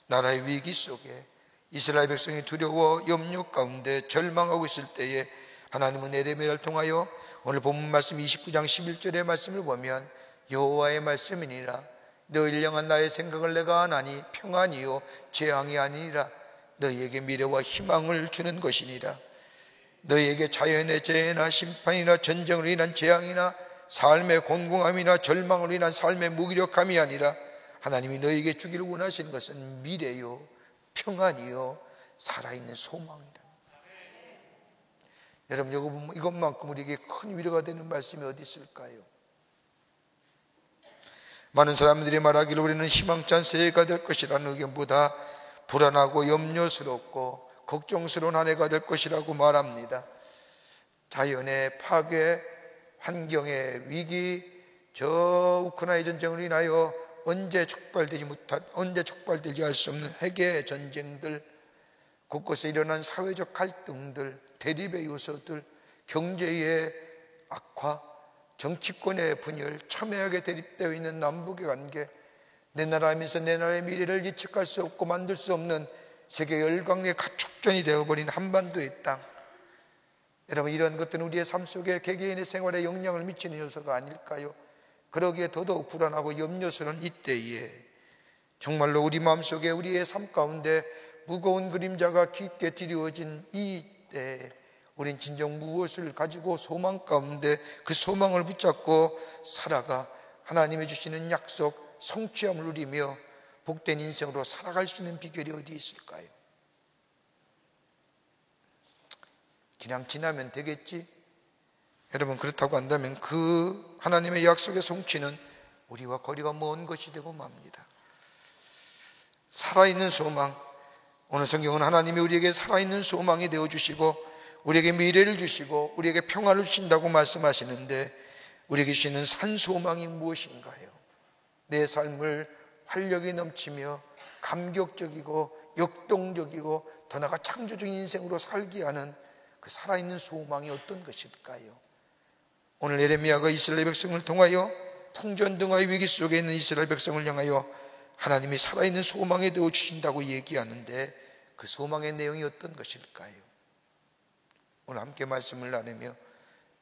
S4: 나라의 위기 속에 이스라엘 백성이 두려워 염려 가운데 절망하고 있을 때에 하나님은 에레미야를 통하여 오늘 본문 말씀 29장 11절의 말씀을 보면 여호와의 말씀이니라 너희를 향한 나의 생각을 내가 아나니 평안이요 재앙이 아니니라 너희에게 미래와 희망을 주는 것이니라. 너희에게 자연의 재해나 심판이나 전쟁으로 인한 재앙이나 삶의 곤궁함이나 절망으로 인한 삶의 무기력함이 아니라 하나님이 너희에게 주기를 원하시는 것은 미래요 평안이요 살아있는 소망이다. 여러분, 이것만큼 우리에게 큰 위로가 되는 말씀이 어디 있을까요? 많은 사람들이 말하기를 우리는 희망찬 새해가 될 것이라는 의견보다 불안하고 염려스럽고 걱정스러운 한 해가 될 것이라고 말합니다. 자연의 파괴, 환경의 위기, 저 우크라이나 전쟁으로 인하여 언제 촉발될지 알 수 없는 핵의 전쟁들, 곳곳에 일어난 사회적 갈등들, 대립의 요소들, 경제의 악화, 정치권의 분열, 첨예하게 대립되어 있는 남북의 관계, 내 나라이면서 내 나라의 미래를 예측할 수 없고 만들 수 없는 세계 열강의 가축전이 되어버린 한반도의 땅, 여러분, 이런 것들은 우리의 삶 속에 개개인의 생활에 영향을 미치는 요소가 아닐까요? 그러기에 더더욱 불안하고 염려스러운 이때에 정말로 우리 마음속에 우리의 삶 가운데 무거운 그림자가 깊게 드리워진 이때에 우린 진정 무엇을 가지고 소망 가운데 그 소망을 붙잡고 살아가 하나님이 주시는 약속 성취함을 누리며 복된 인생으로 살아갈 수 있는 비결이 어디 있을까요? 그냥 지나면 되겠지? 여러분, 그렇다고 한다면 그 하나님의 약속의 성취는 우리와 거리가 먼 것이 되고 맙니다. 살아있는 소망, 오늘 성경은 하나님이 우리에게 살아있는 소망이 되어주시고 우리에게 미래를 주시고 우리에게 평화를 주신다고 말씀하시는데, 우리에게 주시는 산 소망이 무엇인가요? 내 삶을 활력이 넘치며 감격적이고 역동적이고 더 나아가 창조적인 인생으로 살게 하는 그 살아있는 소망이 어떤 것일까요? 오늘 예레미야가 이스라엘 백성을 통하여 풍전등화의 위기 속에 있는 이스라엘 백성을 향하여 하나님이 살아있는 소망이 되어 주신다고 얘기하는데, 그 소망의 내용이 어떤 것일까요? 오늘 함께 말씀을 나누며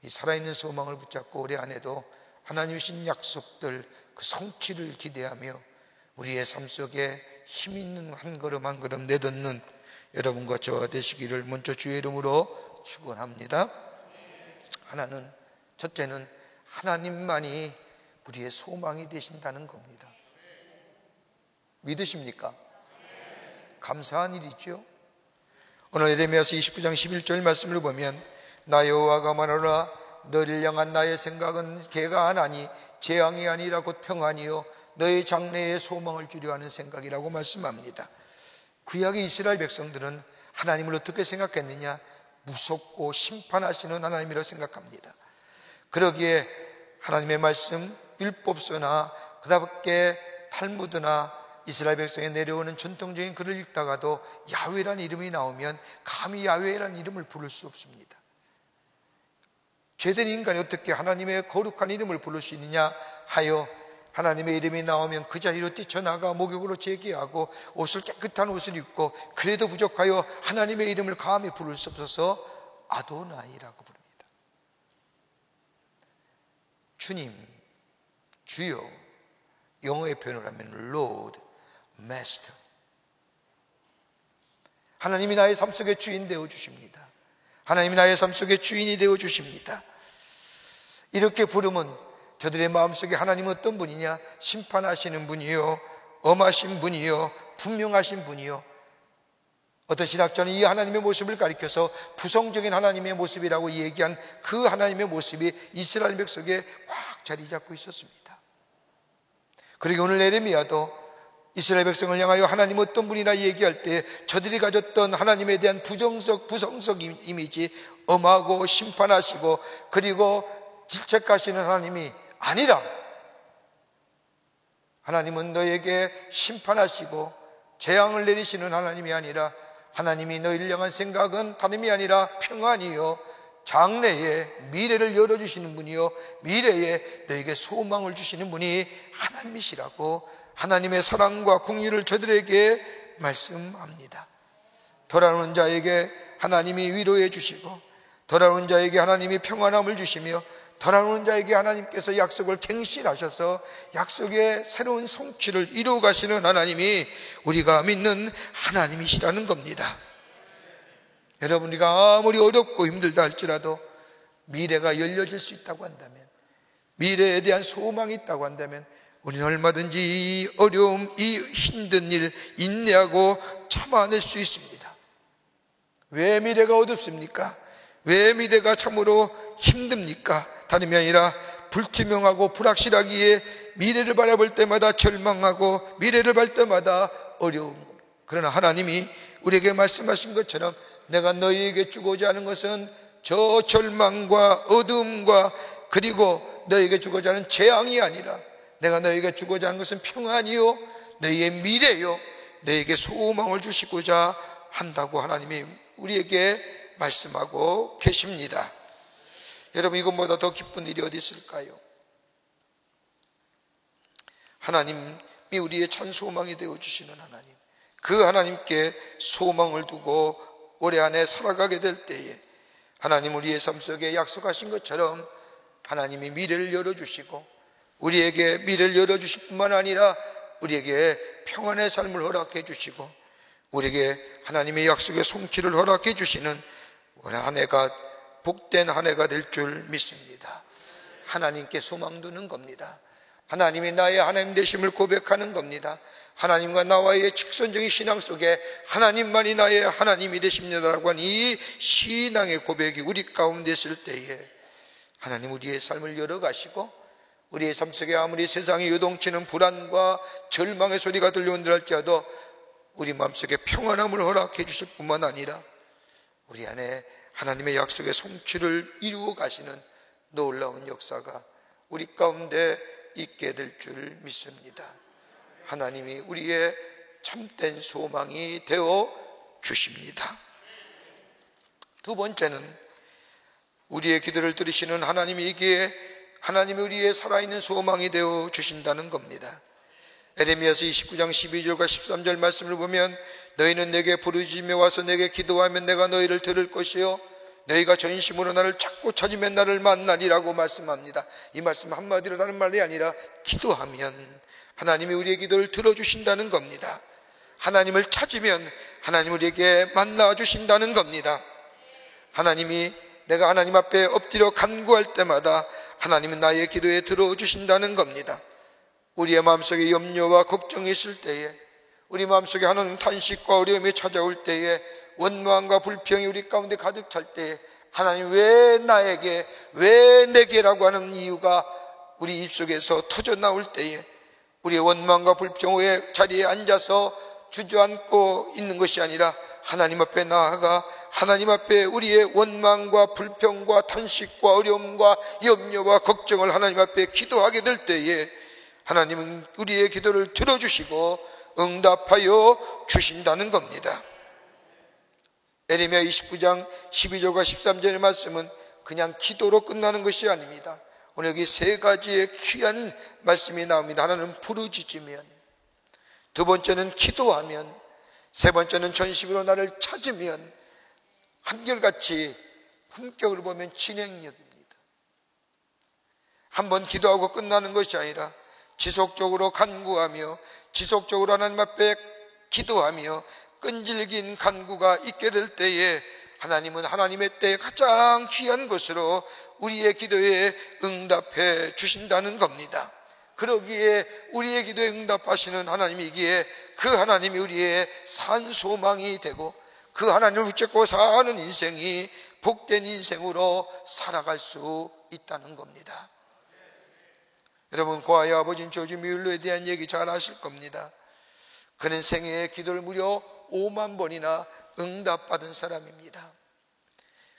S4: 이 살아있는 소망을 붙잡고 올해 안에도 하나님이 주신 약속들 그 성취를 기대하며 우리의 삶 속에 힘 있는 한 걸음 한 걸음 내딛는 여러분과 저와 되시기를 먼저 주의 이름으로 축원합니다. 첫째는 하나님만이 우리의 소망이 되신다는 겁니다. 믿으십니까? 감사한 일이죠. 오늘 예레미야서 29장 11절 말씀을 보면 나 여호와가 말하노라 너를 향한 나의 생각은 개가 하나니 재앙이 아니라 곧 평안이요 너의 장래에 소망을 주려 하는 생각이라고 말씀합니다. 구약의 이스라엘 백성들은 하나님을 어떻게 생각했느냐? 무섭고 심판하시는 하나님이라고 생각합니다. 그러기에 하나님의 말씀, 율법서나 그다음에 탈무드나 이스라엘 백성에 내려오는 전통적인 글을 읽다가도 야훼라는 이름이 나오면 감히 야훼라는 이름을 부를 수 없습니다. 죄된 인간이 어떻게 하나님의 거룩한 이름을 부를 수 있느냐 하여 하나님의 이름이 나오면 그 자리로 뛰쳐나가 목욕으로 재개하고 옷을 깨끗한 옷을 입고, 그래도 부족하여 하나님의 이름을 감히 부를 수 없어서 아도나이라고 부릅니다. 주님, 주여, 영어의 표현을 하면 Lord, Master. 하나님이 나의 삶 속의 주인 되어 주십니다. 하나님이 나의 삶 속의 주인이 되어 주십니다. 이렇게 부르면 저들의 마음속에 하나님은 어떤 분이냐? 심판하시는 분이요, 엄하신 분이요, 분명하신 분이요. 어떤 신학자는 이 하나님의 모습을 가리켜서 부성적인 하나님의 모습이라고 얘기한 그 하나님의 모습이 이스라엘 백성에 확 자리 잡고 있었습니다. 그리고 오늘 예레미야도 이스라엘 백성을 향하여 하나님 어떤 분이나 얘기할 때 저들이 가졌던 하나님에 대한 부성적 이미지, 엄하고 심판하시고 그리고 질책하시는 하나님이 아니라, 하나님은 너에게 심판하시고 재앙을 내리시는 하나님이 아니라 하나님이 너희를 향한 생각은 다름이 아니라 평안이요 장래에 미래를 열어주시는 분이요 미래에 너에게 소망을 주시는 분이 하나님이시라고 하나님의 사랑과 긍휼을 저들에게 말씀합니다. 돌아오는 자에게 하나님이 위로해 주시고 돌아오는 자에게 하나님이 평안함을 주시며 돌아오는 자에게 하나님께서 약속을 갱신하셔서 약속의 새로운 성취를 이루어 가시는 하나님이 우리가 믿는 하나님이시라는 겁니다. 여러분, 우리가 아무리 어렵고 힘들다 할지라도 미래가 열려질 수 있다고 한다면, 미래에 대한 소망이 있다고 한다면 우리는 얼마든지 이 어려움, 이 힘든 일 인내하고 참아낼 수 있습니다. 왜 미래가 어둡습니까? 왜 미래가 참으로 힘듭니까? 다름이 아니라 불투명하고 불확실하기에 미래를 바라볼 때마다 절망하고 미래를 볼 때마다 어려운 겁니다. 그러나 하나님이 우리에게 말씀하신 것처럼 내가 너희에게 주고자 하는 것은 저 절망과 어둠과 그리고 너희에게 주고자 하는 재앙이 아니라 내가 너희에게 주고자 하는 것은 평안이요 너희의 미래요 너희에게 소망을 주시고자 한다고 하나님이 우리에게 말씀하고 계십니다. 여러분, 이것보다 더 기쁜 일이 어디 있을까요? 하나님이 우리의 참 소망이 되어주시는 하나님, 그 하나님께 소망을 두고 올해 안에 살아가게 될 때에 하나님 우리의 삶 속에 약속하신 것처럼 하나님이 미래를 열어주시고 우리에게 미래를 열어주실 뿐만 아니라 우리에게 평안의 삶을 허락해 주시고 우리에게 하나님의 약속의 성취를 허락해 주시는 한 해가 복된 한 해가 될 줄 믿습니다. 하나님께 소망 두는 겁니다. 하나님이 나의 하나님 되심을 고백하는 겁니다. 하나님과 나와의 직선적인 신앙 속에 하나님만이 나의 하나님이 되십니다라고 하는 이 신앙의 고백이 우리 가운데 있을 때에 하나님 우리의 삶을 열어가시고 우리의 삶 속에 아무리 세상에 요동치는 불안과 절망의 소리가 들려온다 할지라도 우리 마음속에 평안함을 허락해 주실 뿐만 아니라 우리 안에 하나님의 약속의 성취를 이루어 가시는 놀라운 역사가 우리 가운데 있게 될 줄 믿습니다. 하나님이 우리의 참된 소망이 되어 주십니다. 두 번째는 우리의 기도를 들으시는 하나님이기에 하나님이 우리의 살아있는 소망이 되어 주신다는 겁니다. 에레미야서 29장 12절과 13절 말씀을 보면 너희는 내게 부르짖으며 와서 내게 기도하면 내가 너희를 들을 것이요 너희가 전심으로 나를 찾고 찾으면 나를 만나리라고 말씀합니다. 이 말씀 한마디로 다른 말이 아니라 기도하면 하나님이 우리의 기도를 들어주신다는 겁니다. 하나님을 찾으면 하나님 우리에게 만나주신다는 겁니다. 하나님이 내가 하나님 앞에 엎드려 간구할 때마다 하나님은 나의 기도에 들어주신다는 겁니다. 우리의 마음속에 염려와 걱정이 있을 때에 우리 마음속에 하나님 탄식과 어려움이 찾아올 때에 원망과 불평이 우리 가운데 가득 찰 때에 하나님 왜 나에게 왜 내게라고 하는 이유가 우리 입속에서 터져 나올 때에 우리의 원망과 불평의 자리에 앉아서 주저앉고 있는 것이 아니라 하나님 앞에 나아가 하나님 앞에 우리의 원망과 불평과 탄식과 어려움과 염려와 걱정을 하나님 앞에 기도하게 될 때에 하나님은 우리의 기도를 들어주시고 응답하여 주신다는 겁니다. 에레미야 29장 12절과 13절의 말씀은 그냥 기도로 끝나는 것이 아닙니다. 오늘 여기 세 가지의 귀한 말씀이 나옵니다. 하나는 부르짖으면, 두 번째는 기도하면, 세 번째는 전심으로 나를 찾으면, 한결같이 품격을 보면 진행력입니다. 한번 기도하고 끝나는 것이 아니라 지속적으로 간구하며 지속적으로 하나님 앞에 기도하며 끈질긴 간구가 있게 될 때에 하나님은 하나님의 때에 가장 귀한 것으로 우리의 기도에 응답해 주신다는 겁니다. 그러기에 우리의 기도에 응답하시는 하나님이기에 그 하나님이 우리의 산 소망이 되고 그 하나님을 붙잡고 사는 인생이 복된 인생으로 살아갈 수 있다는 겁니다. 여러분, 고아의 아버지인 조지 뮬러에 대한 얘기 잘 아실 겁니다. 그는 생애에 기도를 무려 5만 번이나 응답받은 사람입니다.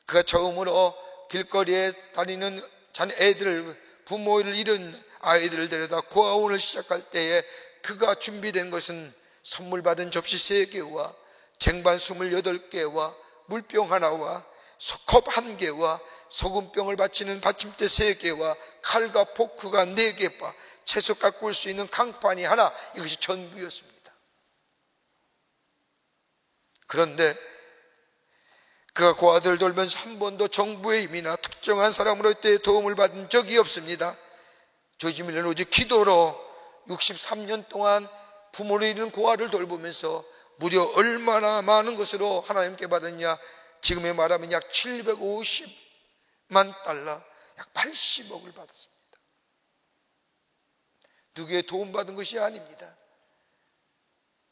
S4: 그가 처음으로 길거리에 다니는 애들을, 부모를 잃은 아이들을 데려다 고아원을 시작할 때에 그가 준비된 것은 선물 받은 접시 3개와 쟁반 28개와 물병 하나와 컵 1개와 소금병을 받치는 받침대 3개와 칼과 포크가 4개와 채소 깎을 수 있는 강판이 하나, 이것이 전부였습니다. 그런데 그가 고아들을 돌면서 한 번도 정부의 힘이나 특정한 사람으로부터의 도움을 받은 적이 없습니다. 조지 뮬러는 오직 기도로 63년 동안 부모를 잃은 고아를 돌보면서 무려 얼마나 많은 것으로 하나님께 받았냐, 지금의 말하면 약 750만 달러, 약 80억을 받았습니다. 누구의 도움받은 것이 아닙니다.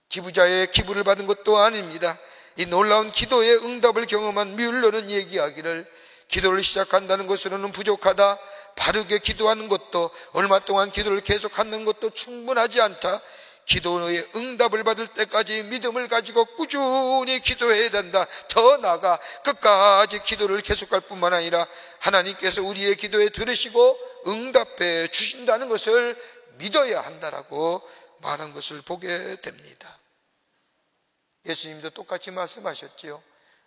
S4: 기부자의 기부를 받은 것도 아닙니다. 이 놀라운 기도의 응답을 경험한 뮬러는 얘기하기를 기도를 시작한다는 것으로는 부족하다. 바르게 기도하는 것도, 얼마 동안 기도를 계속하는 것도 충분하지 않다. 기도의 응답을 받을 때까지 믿음을 가지고 꾸준히 기도해야 된다. 더 나아가 끝까지 기도를 계속할 뿐만 아니라 하나님께서 우리의 기도에 들으시고 응답해 주신다는 것을 믿어야 한다라고 말한 것을 보게 됩니다. 예수님도 똑같이 말씀하셨지요.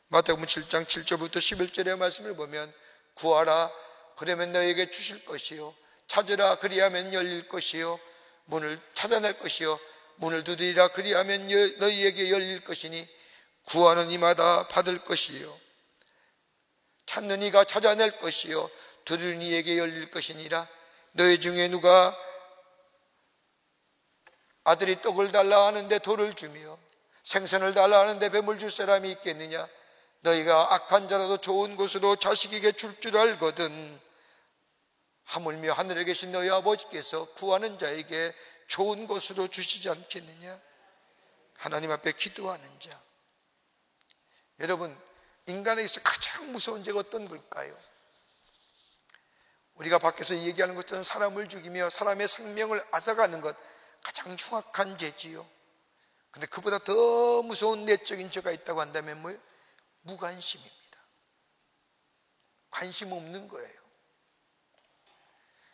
S4: 마태복음 7장 7절부터 11절의 말씀을 보면 구하라 그러면 너에게 주실 것이요 찾으라 그리하면 열릴 것이요 문을 찾아낼 것이요 문을 두드리라 그리하면 너희에게 열릴 것이니 구하는 이마다 받을 것이요 찾는 이가 찾아낼 것이요 두드리는 이에게 열릴 것이니라. 너희 중에 누가 아들이 떡을 달라 하는데 돌을 주며 생선을 달라 하는데 뱀을 줄 사람이 있겠느냐? 너희가 악한 자라도 좋은 곳으로 자식에게 줄 줄 알거든 하물며 하늘에 계신 너희 아버지께서 구하는 자에게 좋은 곳으로 주시지 않겠느냐? 하나님 앞에 기도하는 자. 여러분, 인간에게서 가장 무서운 죄가 어떤 걸까요? 우리가 밖에서 얘기하는 것처럼 사람을 죽이며 사람의 생명을 앗아가는 것, 가장 흉악한 죄지요. 근데 그보다 더 무서운 내적인 죄가 있다고 한다면 뭐예요? 무관심입니다. 관심 없는 거예요.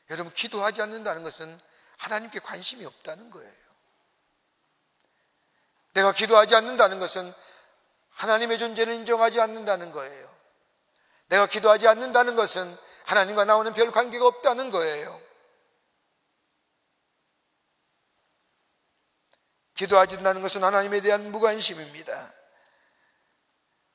S4: 여러분, 기도하지 않는다는 것은 하나님께 관심이 없다는 거예요. 내가 기도하지 않는다는 것은 하나님의 존재를 인정하지 않는다는 거예요. 내가 기도하지 않는다는 것은 하나님과 나오는 별 관계가 없다는 거예요. 기도하지 않는다는 것은 하나님에 대한 무관심입니다.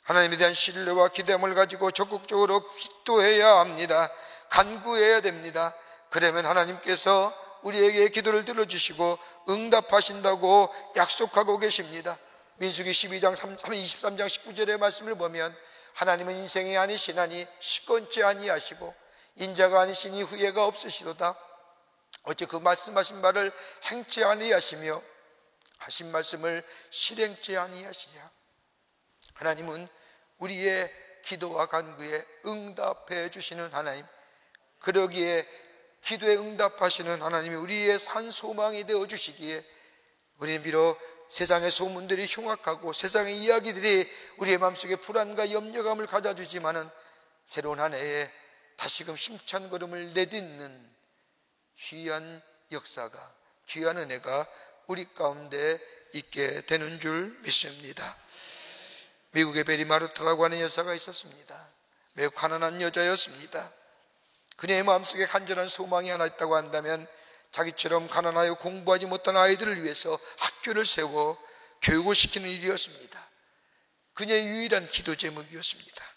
S4: 하나님에 대한 신뢰와 기대함을 가지고 적극적으로 기도해야 합니다. 간구해야 됩니다. 그러면 하나님께서 우리에게 기도를 들어주시고 응답하신다고 약속하고 계십니다. 민수기 12장 23장 19절의 말씀을 보면 하나님은 인생이 아니시나니 시건치 아니하시고 인자가 아니시니 후회가 없으시도다. 어째 그 말씀하신 바를 행치 아니하시며 하신 말씀을 실행치 아니하시냐. 하나님은 우리의 기도와 간구에 응답해 주시는 하나님, 그러기에 기도에 응답하시는 하나님이 우리의 산 소망이 되어 주시기에 우리는 비록 세상의 소문들이 흉악하고 세상의 이야기들이 우리의 마음속에 불안과 염려감을 가져주지만은 새로운 한 해에 다시금 힘찬 걸음을 내딛는 귀한 역사가, 귀한 은혜가 우리 가운데 있게 되는 줄 믿습니다. 미국의 베리 마르타라고 하는 여사가 있었습니다. 매우 가난한 여자였습니다. 그녀의 마음속에 간절한 소망이 하나 있다고 한다면 자기처럼 가난하여 공부하지 못한 아이들을 위해서 학교를 세워 교육을 시키는 일이었습니다. 그녀의 유일한 기도 제목이었습니다.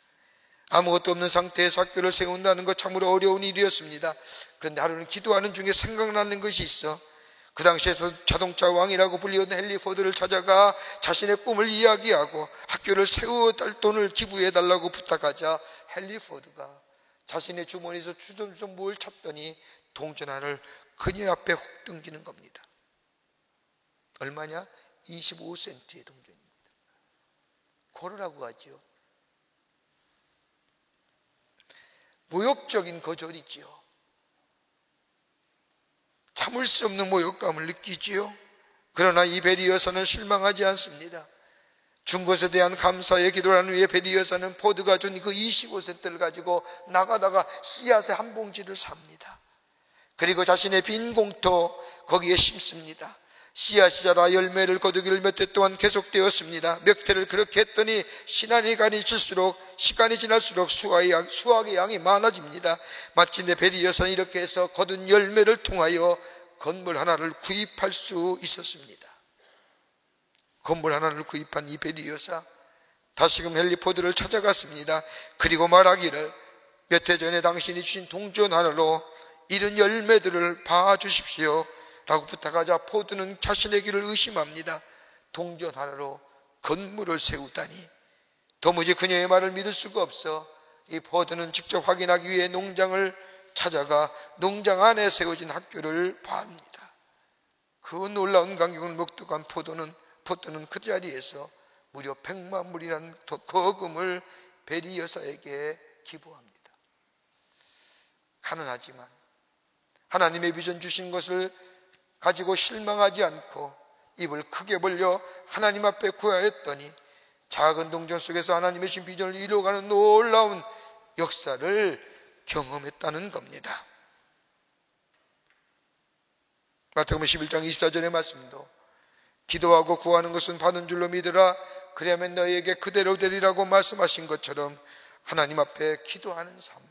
S4: 아무것도 없는 상태에서 학교를 세운다는 것 참으로 어려운 일이었습니다. 그런데 하루는 기도하는 중에 생각나는 것이 있어 그 당시에서 자동차 왕이라고 불리던 헨리 포드를 찾아가 자신의 꿈을 이야기하고 학교를 세워달 돈을 기부해달라고 부탁하자 헨리 포드가 자신의 주머니에서 주섬주섬 뭘 찾더니 동전 하나를 그녀 앞에 훅 던지는 겁니다. 얼마냐? 25센트의 동전입니다. 고르라고 하지요. 모욕적인 거절이지요. 참을 수 없는 모욕감을 느끼지요. 그러나 이 베리 여사는 실망하지 않습니다. 준 것에 대한 감사의 기도를 한 후에 베리 여사는 포드가 준 그 25센트를 가지고 나가다가 씨앗의 한 봉지를 삽니다. 그리고 자신의 빈 공터 거기에 심습니다. 씨앗이 자라 열매를 거두기를 몇 해 동안 계속되었습니다. 몇 해를 그렇게 했더니 시간이 지날수록 수확의 양이 많아집니다. 마침내 베리 여사는 이렇게 해서 거둔 열매를 통하여 건물 하나를 구입할 수 있었습니다. 건물 하나를 구입한 이 베리 여사, 다시금 헨리 포드를 찾아갔습니다. 그리고 말하기를 몇 해 전에 당신이 주신 동전 하나로 이런 열매들을 봐주십시오 라고 부탁하자 포드는 자신의 길을 의심합니다. 동전 하나로 건물을 세우다니. 도무지 그녀의 말을 믿을 수가 없어 이 포드는 직접 확인하기 위해 농장을 찾아가 농장 안에 세워진 학교를 봐합니다. 그 놀라운 광경을 목격한 포드는 그 자리에서 무려 100만 불이라는 거금을 베리 여사에게 기부합니다. 가난하지만 하나님의 비전 주신 것을 가지고 실망하지 않고 입을 크게 벌려 하나님 앞에 구하였더니 작은 동전 속에서 하나님의 신 비전을 이루어가는 놀라운 역사를 경험했다는 겁니다. 마태복음 11장 24절의 말씀도 기도하고 구하는 것은 받은 줄로 믿으라 그리하면 너희에게 그대로 되리라고 말씀하신 것처럼 하나님 앞에 기도하는 삶,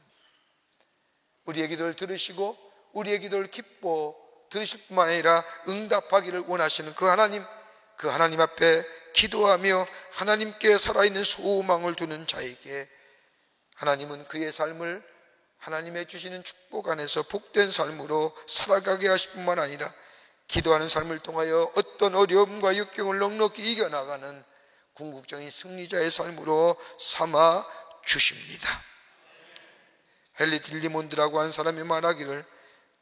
S4: 우리의 기도를 들으시고 우리의 기도를 기뻐 들으실 뿐만 아니라 응답하기를 원하시는 그 하나님 앞에 기도하며 하나님께 살아있는 소망을 두는 자에게 하나님은 그의 삶을 하나님의 주시는 축복 안에서 복된 삶으로 살아가게 하실 뿐만 아니라 기도하는 삶을 통하여 어떤 어려움과 역경을 넉넉히 이겨나가는 궁극적인 승리자의 삶으로 삼아 주십니다. 헨리 딜리몬드라고 한 사람이 말하기를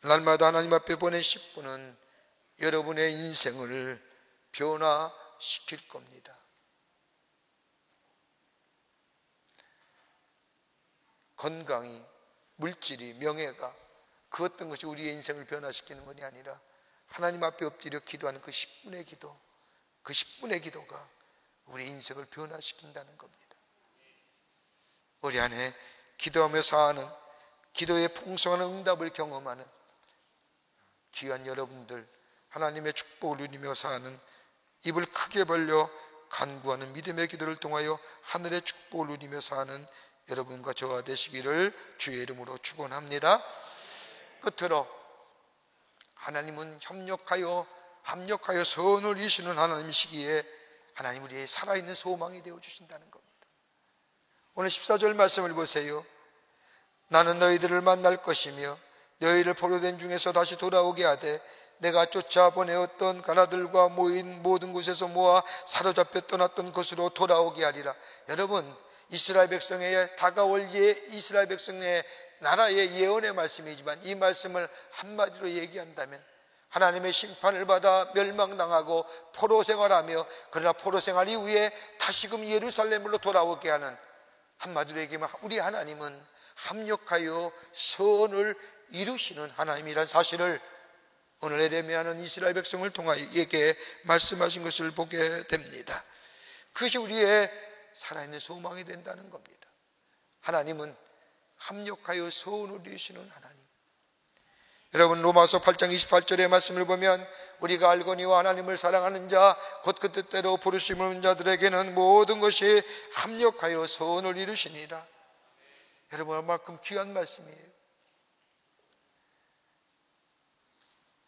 S4: 날마다 하나님 앞에 보낸 10분은 여러분의 인생을 변화시킬 겁니다. 건강이, 물질이, 명예가 그 어떤 것이 우리의 인생을 변화시키는 것이 아니라 하나님 앞에 엎드려 기도하는 그 10분의 기도, 그 10분의 기도가 우리 인생을 변화시킨다는 겁니다. 우리 안에 기도하며 사는, 기도의 풍성한 응답을 경험하는 귀한 여러분들, 하나님의 축복을 누리며 사는, 입을 크게 벌려 간구하는 믿음의 기도를 통하여 하늘의 축복을 누리며 사는 여러분과 저와 되시기를 주의 이름으로 축원합니다. 끝으로 하나님은 합력하여 선을 이루시는 하나님이시기에 하나님 우리의 살아있는 소망이 되어주신다는 겁니다. 오늘 14절 말씀을 보세요. 나는 너희들을 만날 것이며 너희를 포로된 중에서 다시 돌아오게 하되 내가 쫓아보내었던 가나들과 모인 모든 곳에서 모아 사로잡혀 떠났던 곳으로 돌아오게 하리라. 여러분, 이스라엘 백성의 다가올 이스라엘 백성의 나라의 예언의 말씀이지만 이 말씀을 한마디로 얘기한다면 하나님의 심판을 받아 멸망당하고 포로 생활하며 그러나 포로 생활 이후에 다시금 예루살렘으로 돌아오게 하는, 한마디로 얘기하면 우리 하나님은 합력하여 선을 이루시는 하나님이라는 사실을 오늘 에레미야는 이스라엘 백성을 통하여 에게 말씀하신 것을 보게 됩니다. 그것이 우리의 살아있는 소망이 된다는 겁니다. 하나님은 합력하여 선을 이루시는 하나님. 여러분, 로마서 8장 28절의 말씀을 보면 우리가 알거니와 하나님을 사랑하는 자 곧 그 뜻대로 부르심을 얻은 자들에게는 모든 것이 합력하여 선을 이루시니라. 여러분, 얼마큼 귀한 말씀이에요.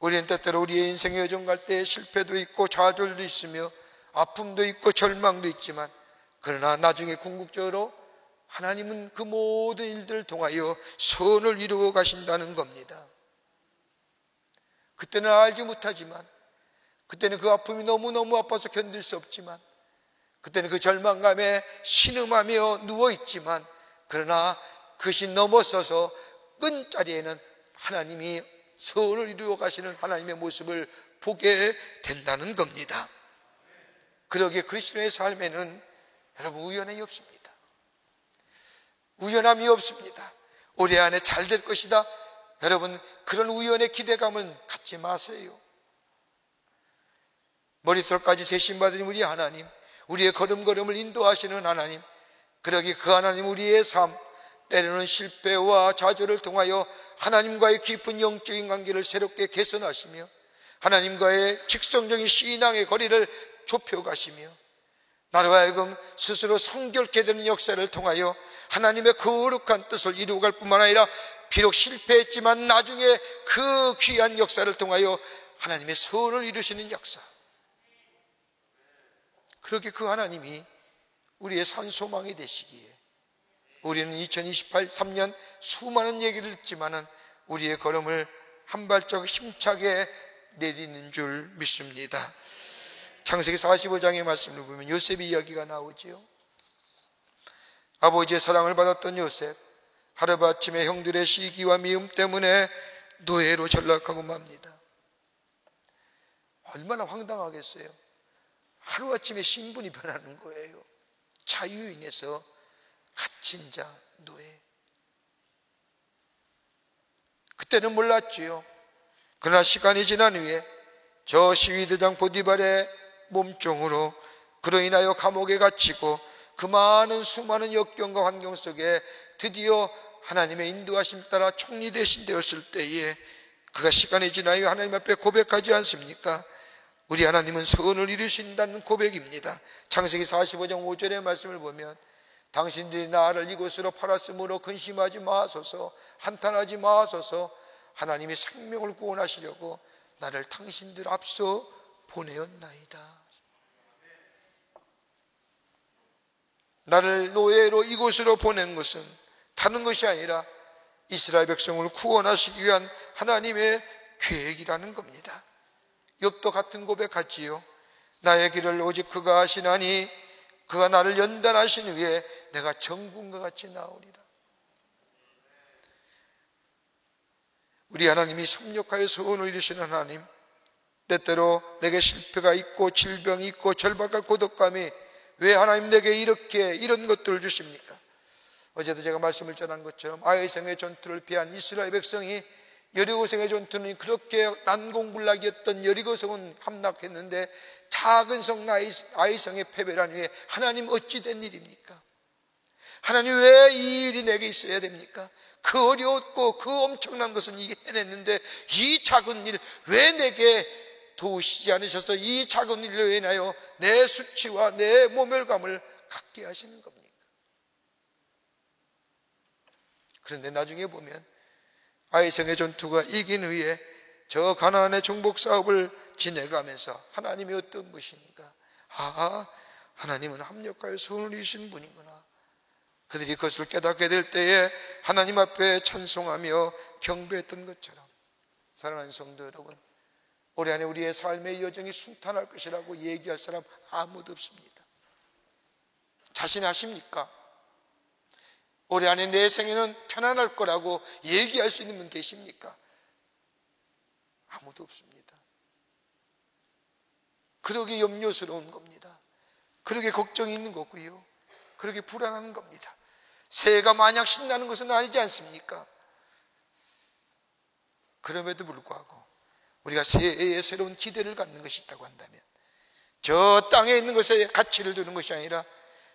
S4: 우리는 때때로 우리의 인생의 여정 갈 때 실패도 있고 좌절도 있으며 아픔도 있고 절망도 있지만 그러나 나중에 궁극적으로 하나님은 그 모든 일들을 통하여 선을 이루어 가신다는 겁니다. 그때는 알지 못하지만, 그때는 그 아픔이 너무너무 아파서 견딜 수 없지만, 그때는 그 절망감에 신음하며 누워있지만, 그러나 그것이 넘어서서 끈자리에는 하나님이 선을 이루어 가시는 하나님의 모습을 보게 된다는 겁니다. 그러기에 그리스도의 삶에는 여러분 우연함이 없습니다. 우연함이 없습니다. 올해 안에 잘 될 것이다, 여러분 그런 우연의 기대감은 갖지 마세요. 머릿속까지 세심받은 우리 하나님, 우리의 걸음걸음을 인도하시는 하나님, 그러기에 그 하나님 우리의 삶, 때로는 실패와 좌절을 통하여 하나님과의 깊은 영적인 관계를 새롭게 개선하시며 하나님과의 직성적인 신앙의 거리를 좁혀가시며 나로 하여금 스스로 성결케 되는 역사를 통하여 하나님의 거룩한 뜻을 이루어갈 뿐만 아니라 비록 실패했지만 나중에 그 귀한 역사를 통하여 하나님의 선을 이루시는 역사, 그렇게 그 하나님이 우리의 산소망이 되시기에 우리는 2023년 수많은 얘기를 듣지만은 우리의 걸음을 한 발짝 힘차게 내딛는 줄 믿습니다. 창세기 45장의 말씀을 보면 요셉의 이야기가 나오지요. 아버지의 사랑을 받았던 요셉, 하루아침에 형들의 시기와 미움 때문에 노예로 전락하고 맙니다. 얼마나 황당하겠어요. 하루아침에 신분이 변하는 거예요. 자유인에서 갇힌 자, 노예. 그때는 몰랐지요. 그러나 시간이 지난 후에 저 시위대장 보디발의 몸종으로 그로 인하여 감옥에 갇히고 그 많은 수많은 역경과 환경 속에 드디어 하나님의 인도하심 따라 총리 대신 되었을 때에 그가 시간이 지나여 하나님 앞에 고백하지 않습니까? 우리 하나님은 선을 이루신다는 고백입니다. 창세기 45장 5절의 말씀을 보면 당신들이 나를 이곳으로 팔았으므로 근심하지 마소서, 한탄하지 마소서. 하나님이 생명을 구원하시려고 나를 당신들 앞서 보내었나이다. 나를 노예로 이곳으로 보낸 것은 다른 것이 아니라 이스라엘 백성을 구원하시기 위한 하나님의 계획이라는 겁니다. 욥도 같은 고백하지요. 나의 길을 오직 그가 하시나니 그가 나를 연단하신 후에 내가 정금과 같이 나오리라. 우리 하나님이 섭력하여 소원을 이루시는 하나님, 때때로 내게 실패가 있고 질병이 있고 절박과 고독감이 왜 하나님 내게 이런 것들을 주십니까? 어제도 제가 말씀을 전한 것처럼 아이성의 전투를 피한 이스라엘 백성이 여리고성의 전투는 그렇게 난공불락이었던 여리고성은 함락했는데 작은 성 아이성의 패배란 후에 하나님 어찌 된 일입니까? 하나님 왜 이 일이 내게 있어야 됩니까? 그 어려웠고 그 엄청난 것은 이게 해냈는데 이 작은 일 왜 내게 도우시지 않으셔서 이 작은 일로 인하여 내 수치와 내 모멸감을 갖게 하시는 겁니까? 그런데 나중에 보면 아이성의 전투가 이긴 후에 저 가나안의 정복 사업을 지내가면서 하나님이 어떤 분이십니까? 하나님은 합력하여 소원을 이루신 분이구나. 그들이 그것을 깨닫게 될 때에 하나님 앞에 찬송하며 경배했던 것처럼, 사랑하는 성도 여러분, 올해 안에 우리의 삶의 여정이 순탄할 것이라고 얘기할 사람 아무도 없습니다. 자신하십니까? 올해 안에 내 생애는 편안할 거라고 얘기할 수 있는 분 계십니까? 아무도 없습니다. 그러게 염려스러운 겁니다. 그러게 걱정이 있는 거고요. 그러게 불안한 겁니다. 새해가 마냥 신나는 것은 아니지 않습니까? 그럼에도 불구하고 우리가 새해에 새로운 기대를 갖는 것이 있다고 한다면 저 땅에 있는 것에 가치를 두는 것이 아니라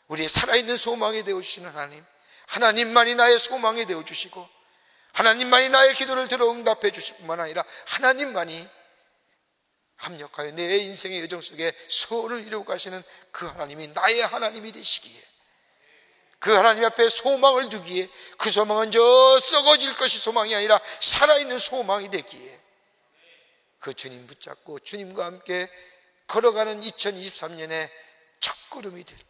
S4: 우리의 살아있는 소망이 되어주시는 하나님, 하나님만이 나의 소망이 되어주시고 하나님만이 나의 기도를 들어 응답해 주실 뿐만 아니라 하나님만이 합력하여 내 인생의 여정 속에 소원을 이루고 가시는 그 하나님이 나의 하나님이 되시기에, 그 하나님 앞에 소망을 두기에, 그 소망은 저 썩어질 것이 소망이 아니라 살아있는 소망이 되기에 그 주님 붙잡고 주님과 함께 걸어가는 2023년의 첫걸음이 될 때,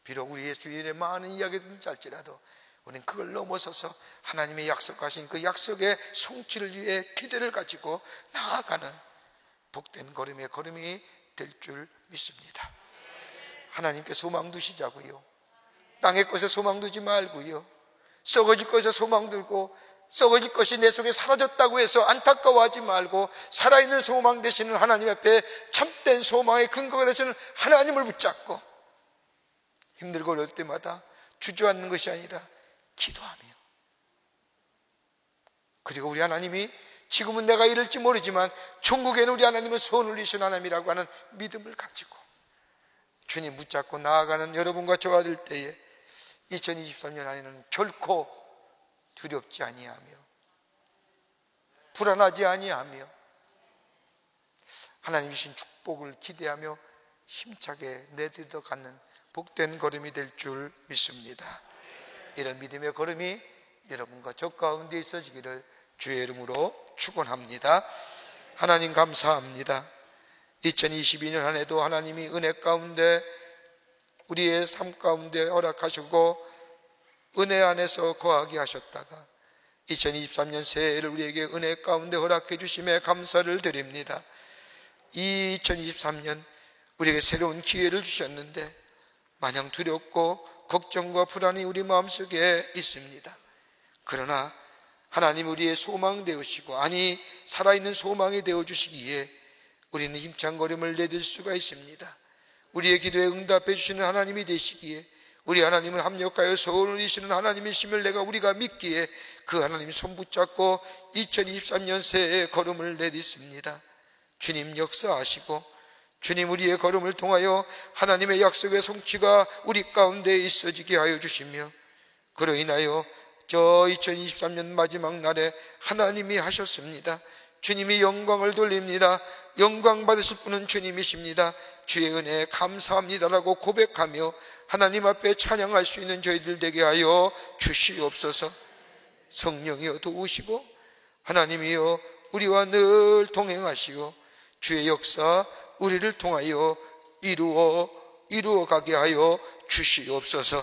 S4: 비록 우리의 주변에 많은 이야기들은 짧지라도 우리는 그걸 넘어서서 하나님의 약속하신 그 약속의 성취를 위해 기대를 가지고 나아가는 복된 걸음의 걸음이 될 줄 믿습니다. 하나님께 소망 두시자고요. 땅의 것에 소망 두지 말고요. 썩어질 것에 소망 두고 썩어질 것이 내 속에 사라졌다고 해서 안타까워하지 말고 살아있는 소망 되시는 하나님 앞에 참된 소망의 근거가 되시는 하나님을 붙잡고 힘들고 어려울 때마다 주저앉는 것이 아니라 기도하며, 그리고 우리 하나님이 지금은 내가 이럴지 모르지만 천국에는 우리 하나님은 소원을 이루신 하나님이라고 하는 믿음을 가지고 주님 붙잡고 나아가는 여러분과 저와 될 때에 2023년 안에는 결코 두렵지 아니하며 불안하지 아니하며 하나님 주신 축복을 기대하며 힘차게 내딛어 가는 복된 걸음이 될 줄 믿습니다. 이런 믿음의 걸음이 여러분과 저 가운데 있어지기를 주의 이름으로 축원합니다. 하나님 감사합니다. 2022년 한 해도 하나님이 은혜 가운데 우리의 삶 가운데 허락하시고 은혜 안에서 거하게 하셨다가 2023년 새해를 우리에게 은혜 가운데 허락해 주심에 감사를 드립니다. 이 2023년 우리에게 새로운 기회를 주셨는데 마냥 두렵고 걱정과 불안이 우리 마음속에 있습니다. 그러나 하나님 우리의 소망 되어주시고, 아니 살아있는 소망이 되어주시기에 우리는 힘찬 걸음을 내딜 수가 있습니다. 우리의 기도에 응답해 주시는 하나님이 되시기에, 우리 하나님은 합력하여 소원을 이루시는 하나님이심을 우리가 믿기에 그 하나님 손 붙잡고 2023년 새해 걸음을 내딛습니다. 주님 역사하시고 주님 우리의 걸음을 통하여 하나님의 약속의 성취가 우리 가운데 있어지게 하여 주시며, 그로 인하여 저 2023년 마지막 날에 하나님이 하셨습니다. 주님이 영광을 돌립니다. 영광 받으실 분은 주님이십니다. 주의 은혜에 감사합니다라고 고백하며 하나님 앞에 찬양할 수 있는 저희들 되게 하여 주시옵소서. 성령이여 도우시고 하나님이여 우리와 늘 동행하시고 주의 역사 우리를 통하여 이루어 가게 하여 주시옵소서.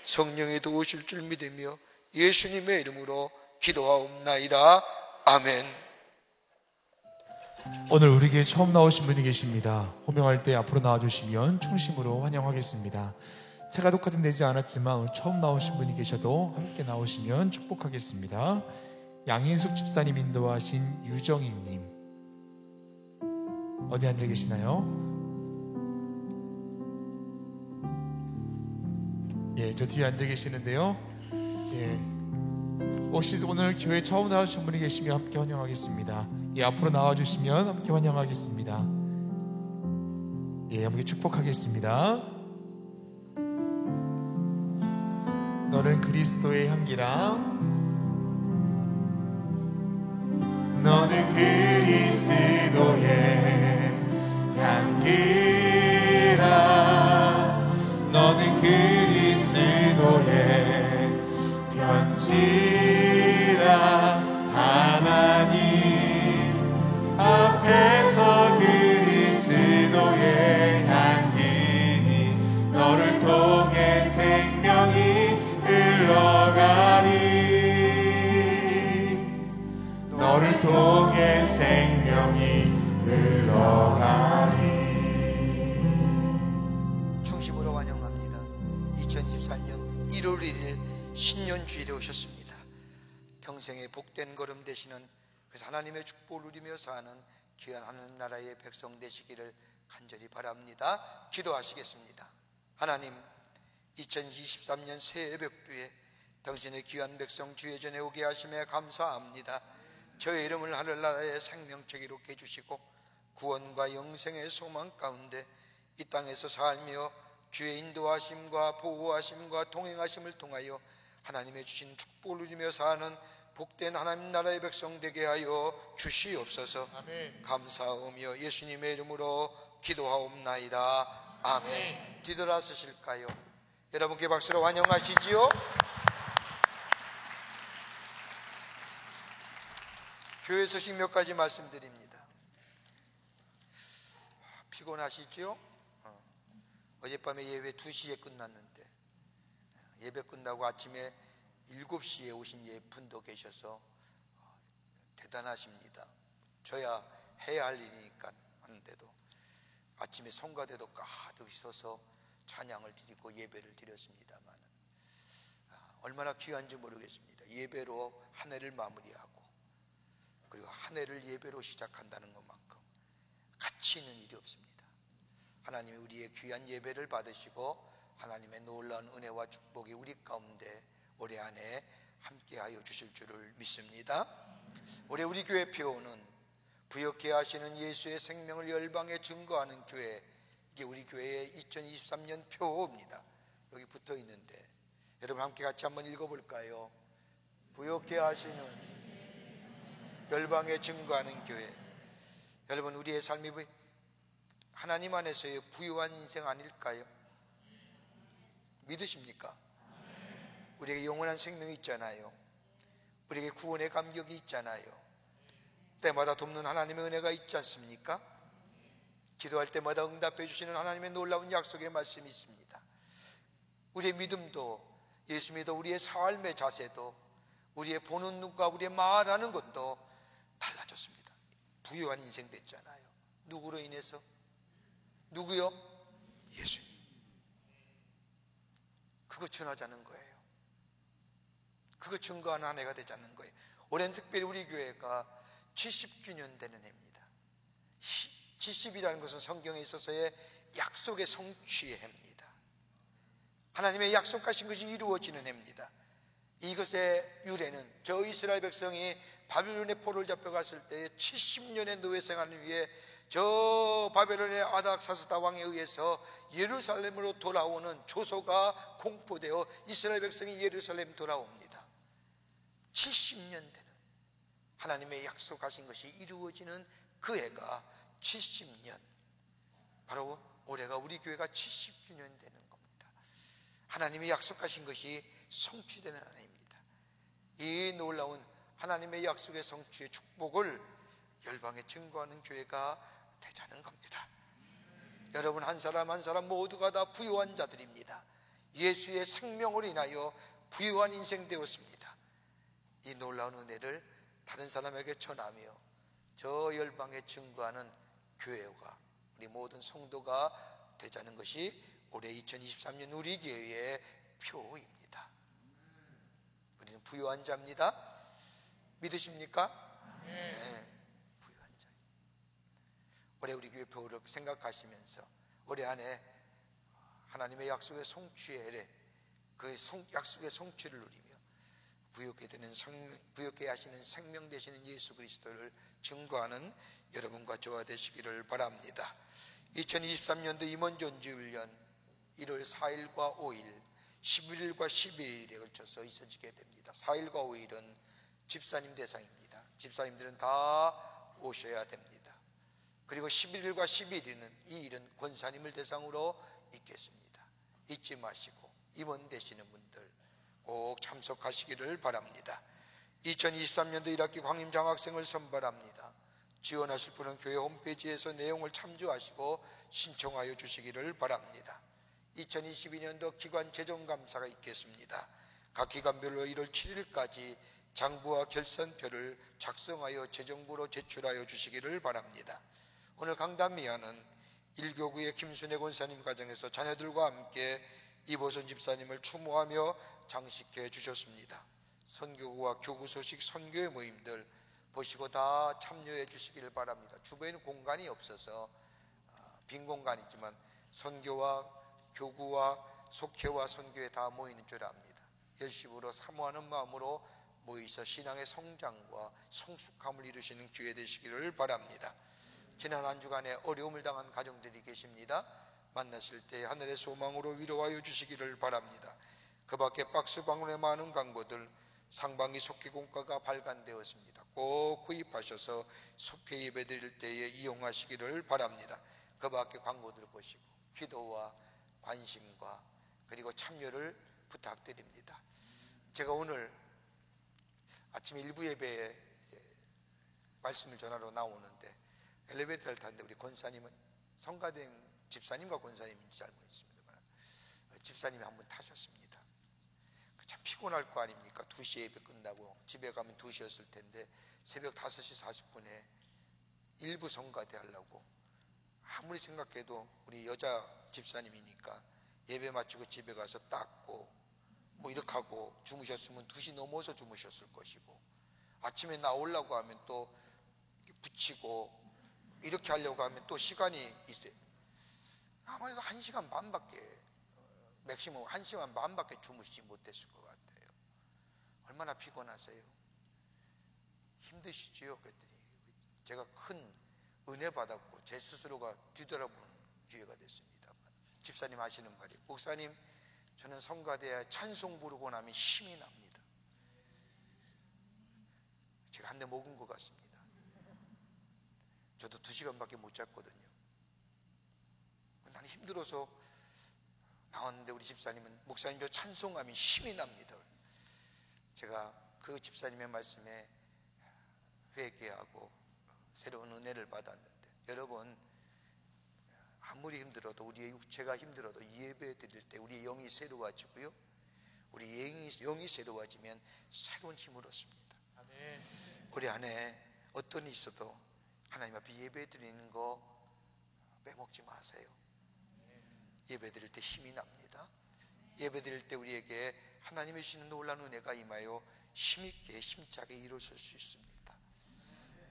S4: 성령이 도우실 줄 믿으며 예수님의 이름으로 기도하옵나이다. 아멘.
S3: 오늘 우리에게 처음 나오신 분이 계십니다. 호명할 때 앞으로 나와주시면 충심으로 환영하겠습니다. 새가 독까지는 되지 않았지만 오늘 처음 나오신 분이 계셔도 함께 나오시면 축복하겠습니다. 양인숙 집사님 인도하신 유정희님, 어디 앉아 계시나요? 예, 저 뒤에 앉아 계시는데요. 예, 혹시 오늘 교회 처음 나오신 분이 계시면 함께 환영하겠습니다. 예, 앞으로 나와주시면 함께 환영하겠습니다. 예, 함께 축복하겠습니다. 너는 그리스도의 향기라,
S1: 너는 그리스도의 향기라, 너는 그리스도의 편지라. 하나님 앞에서 그리스도의 향기니 너를 통해 생명이 흘러가리, 너를 통해 생명이 흘러가리.
S4: 중심으로 환영합니다. 2024년 1월 1일 신년주일에 오셨습니다. 평생의 복된 걸음 되시는, 그래서 하나님의 축복을 누리며 사는 귀한 하늘나라의 백성 되시기를 간절히 바랍니다. 기도하시겠습니다. 하나님, 2023년 새벽두에 당신의 귀한 백성 주의 전에 오게 하심에 감사합니다. 저의 이름을 하늘나라의 생명책 기록해 주시고 구원과 영생의 소망 가운데 이 땅에서 살며 주의 인도하심과 보호하심과 동행하심을 통하여 하나님의 주신 축복을 누리며 사는 복된 하나님 나라의 백성 되게 하여 주시옵소서. 아멘. 감사하며 예수님의 이름으로 기도하옵나이다. 아멘. 뒤돌아서실까요? 여러분께 박수로 환영하시지요. 교회 소식 몇 가지 말씀드립니다. 피곤하시죠? 어젯밤에 예배 2시에 끝났는데 예배 끝나고 아침에 7시에 오신 분도 계셔서 대단하십니다. 저야 해야 할 일이니까 하는데도 아침에 성가대도 가득 있어서 찬양을 드리고 예배를 드렸습니다만 얼마나 귀한지 모르겠습니다. 예배로 한 해를 마무리하고 그리고 한 해를 예배로 시작한다는 것만큼 가치 있는 일이 없습니다. 하나님이 우리의 귀한 예배를 받으시고 하나님의 놀라운 은혜와 축복이 우리 가운데 올해 안에 함께하여 주실 줄을 믿습니다. 올해 우리 교회 표어는 부욕케 하시는 예수의 생명을 열방에 증거하는 교회, 이게 우리 교회의 2023년 표어입니다. 여기 붙어 있는데 여러분 함께 같이 한번 읽어볼까요? 부욕케 하시는 열방에 증거하는 교회. 여러분, 우리의 삶이 하나님 안에서의 부유한 인생 아닐까요? 믿으십니까? 우리에게 영원한 생명이 있잖아요. 우리에게 구원의 감격이 있잖아요. 때마다 돕는 하나님의 은혜가 있지 않습니까? 기도할 때마다 응답해 주시는 하나님의 놀라운 약속의 말씀이 있습니다. 우리의 믿음도, 예수 믿어 우리의 삶의 자세도, 우리의 보는 눈과 우리의 말하는 것도 달라졌습니다. 부유한 인생 됐잖아요. 누구로 인해서? 누구요? 예수님. 그거 전하자는 거예요. 그거 증거하는 한 해가 되자는 거예요. 올해는 특별히 우리 교회가 70주년 되는 해입니다. 70이라는 것은 성경에 있어서의 약속의 성취의 해입니다. 하나님의 약속하신 것이 이루어지는 해입니다. 이것의 유래는 저 이스라엘 백성이 바빌론의 포로를 잡혀갔을 때 70년의 노예 생활을 위해 저 바벨론의 아닥사스다 왕에 의해서 예루살렘으로 돌아오는 조소가 공포되어 이스라엘 백성이 예루살렘 돌아옵니다. 70년 되는 하나님의 약속하신 것이 이루어지는 그 해가 70년, 바로 올해가 우리 교회가 70주년 되는 겁니다. 하나님이 약속하신 것이 성취되는 하나님입니다. 이 놀라운 하나님의 약속의 성취의 축복을 열방에 증거하는 교회가 되자는 겁니다. 여러분 한 사람 한 사람 모두가 다 부유한 자들입니다. 예수의 생명으로 인하여 부유한 인생 되었습니다. 이 놀라운 은혜를 다른 사람에게 전하며 저 열방에 증거하는 교회가 우리 모든 성도가 되자는 것이 올해 2023년 우리 교회의 표입니다. 우리는 부유한 자입니다. 믿으십니까? 네, 부유한 자. 올해 우리 교회 표를 생각하시면서 올해 안에 하나님의 약속의 성취의 해래, 그 약속의 성취를 누리며 부유케 하시는 생명 되시는 예수 그리스도를 증거하는 여러분과 저와 되시기를 바랍니다. 2023년도 임원전주일년 1월 4일과 5일 11일과 12일에 걸쳐서 있어지게 됩니다. 4일과 5일은 집사님 대상입니다. 집사님들은 다 오셔야 됩니다. 그리고 11일과 12일은 이 일은 권사님을 대상으로 있겠습니다. 잊지 마시고 임원 되시는 분들 꼭 참석하시기를 바랍니다. 2023년도 1학기 광림장학생을 선발합니다. 지원하실 분은 교회 홈페이지에서 내용을 참조하시고 신청하여 주시기를 바랍니다. 2022년도 기관 재정감사가 있겠습니다. 각 기관별로 1월 7일까지 장부와 결산표를 작성하여 재정부로 제출하여 주시기를 바랍니다. 오늘 강단미아는 1교구의 김순애 권사님 가정에서 자녀들과 함께 이보선 집사님을 추모하며 장식해 주셨습니다. 선교구와 교구 소식 선교회 모임들 보시고 다 참여해 주시기를 바랍니다. 주변에는 공간이 없어서 빈 공간이지만 선교와 교구와 속회와 선교에 다 모이는 줄 압니다. 열심으로 사모하는 마음으로 모이서 신앙의 성장과 성숙함을 이루시는 기회 되시기를 바랍니다. 지난 한 주간에 어려움을 당한 가정들이 계십니다. 만나실 때 하늘의 소망으로 위로하여 주시기를 바랍니다. 그 밖에 박스 방문에 많은 광고들 상반기 속회 공과가 발간되었습니다. 꼭 구입하셔서 속회 예배 드릴 때에 이용하시기를 바랍니다. 그 밖에 광고들을 보시고 기도와 관심과 그리고 참여를 부탁드립니다. 제가 오늘 아침 일부 예배에 말씀을 전하러 나오는데 엘리베이터를 탔는데 우리 권사님은 성가된 집사님과 권사님인지 잘 모르겠습니다만 집사님이 한번 타셨습니다. 참 피곤할 거 아닙니까? 2시에 예배 끝나고 집에 가면 2시였을 텐데 새벽 5시 40분에 일부 성가대 하려고 아무리 생각해도 우리 여자 집사님이니까 예배 마치고 집에 가서 닦고 뭐 이렇게 하고 주무셨으면 2시 넘어서 주무셨을 것이고 아침에 나오려고 하면 또 붙이고 이렇게 하려고 하면 또 시간이 있어요. 아무래도 1시간 반밖에 맥시멈 1시간 반밖에 주무시지 못했을 것 같아요. 얼마나 피곤하세요? 힘드시지요? 그랬더니 제가 큰 은혜 받았고 제 스스로가 뒤돌아보는 기회가 됐습니다. 집사님 하시는 말이 목사님 저는 성가대에 찬송 부르고 나면 힘이 납니다. 제가 한 대 먹은 것 같습니다. 저도 2시간밖에 못 잤거든요. 나는 힘들어서 나왔는데 우리 집사님은 목사님 저 찬송하면 힘이 납니다. 제가 그 집사님의 말씀에 회개하고 새로운 은혜를 받았는데 여러분 아무리 힘들어도 우리의 육체가 힘들어도 예배 드릴 때 우리의 영이 새로워지고요. 우리 영이 새로워지면 새로운 힘을 얻습니다. 우리 안에 어떤 일이 있어도 하나님 앞에 예배 드리는 거 빼먹지 마세요. 예배 드릴 때 힘이 납니다. 예배 드릴 때 우리에게 하나님의 주시는 놀라운 은혜가 임하여 힘있게 힘차게 일어설 수 있습니다.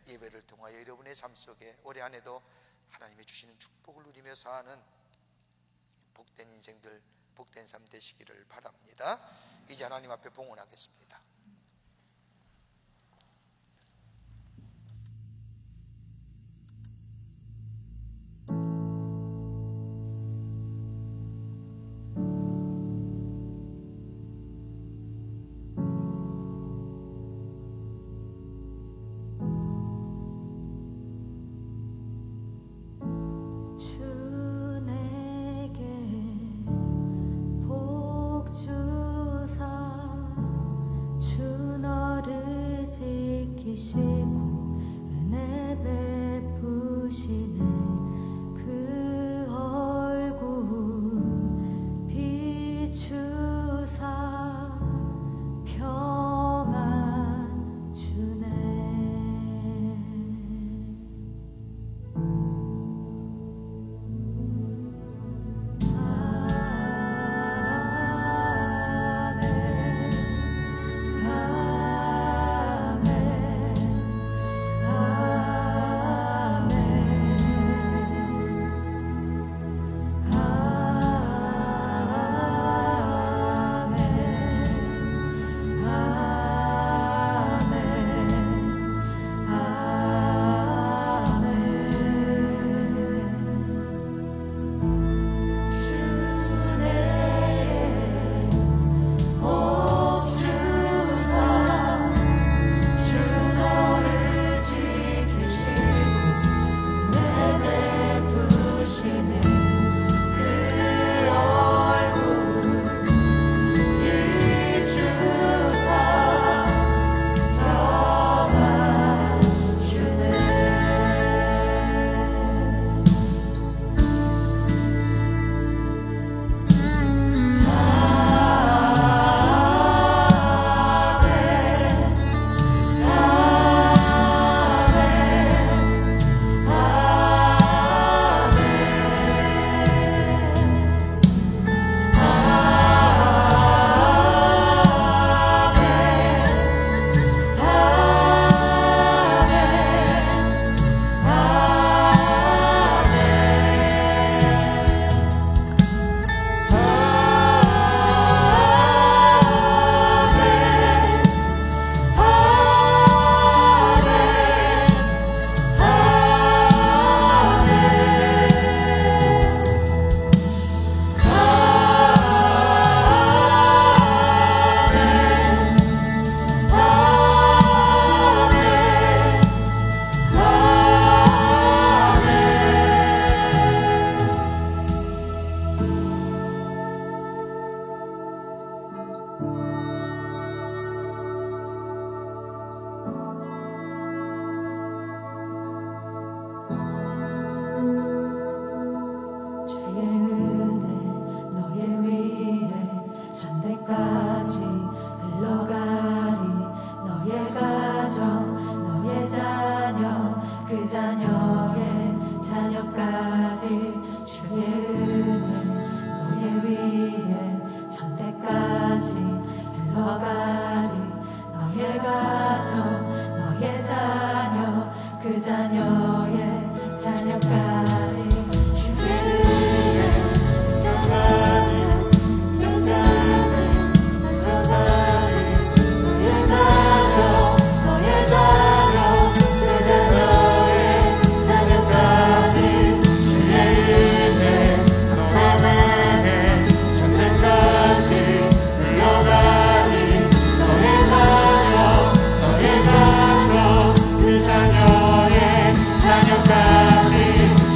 S4: 예배를 통하여 여러분의 삶 속에 올해 안에도 하나님의 주시는 축복을 누리며 사는 복된 인생들, 복된 삶 되시기를 바랍니다. 이제 하나님 앞에 봉헌하겠습니다.
S5: 주 내게 보 자녀의 자녀까지 주의 은혜 들어가리 너의 가정 너의 자녀 내 자녀의 자녀까지 주의 은혜 사랑해 천대까지 흘러가리 너의 자녀 너의 가정 그 자녀의 자녀까지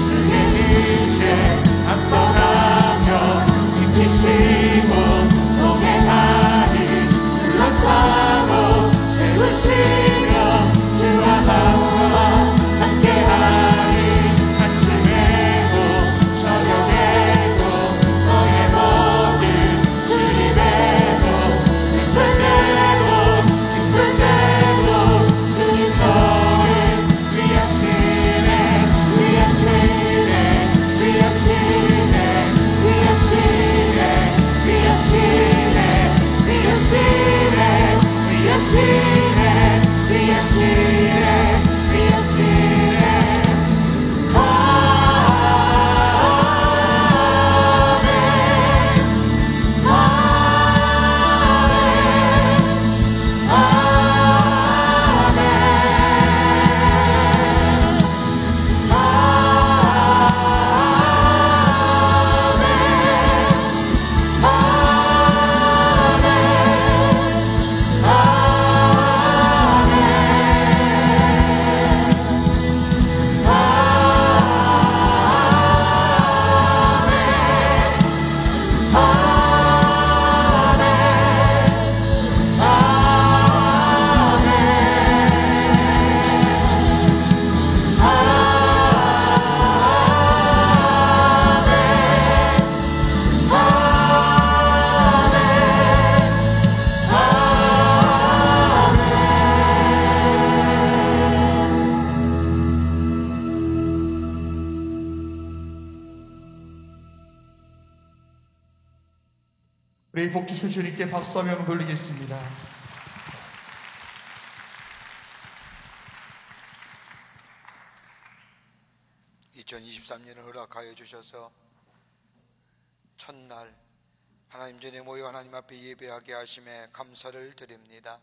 S5: 주의 은혜 앞서가며 지키시고 동행하리 둘러싸고 세우시며 주와 함께하리 아침에도 저녁에도 너의 모든 주님에도 슬플 때도 기쁠 때도 주님 너를 위하시네 위하시네 위하시네 위하시네 위하시네 위하시네 위하시네 위하시네 위하시네
S3: 우리 복 주신 주님께 박수 한번 돌리겠습니다.
S4: (2023년을) 허락하여 주셔서 첫날 하나님 전에 모여 하나님 앞에 예배하게 하심에 감사를 드립니다.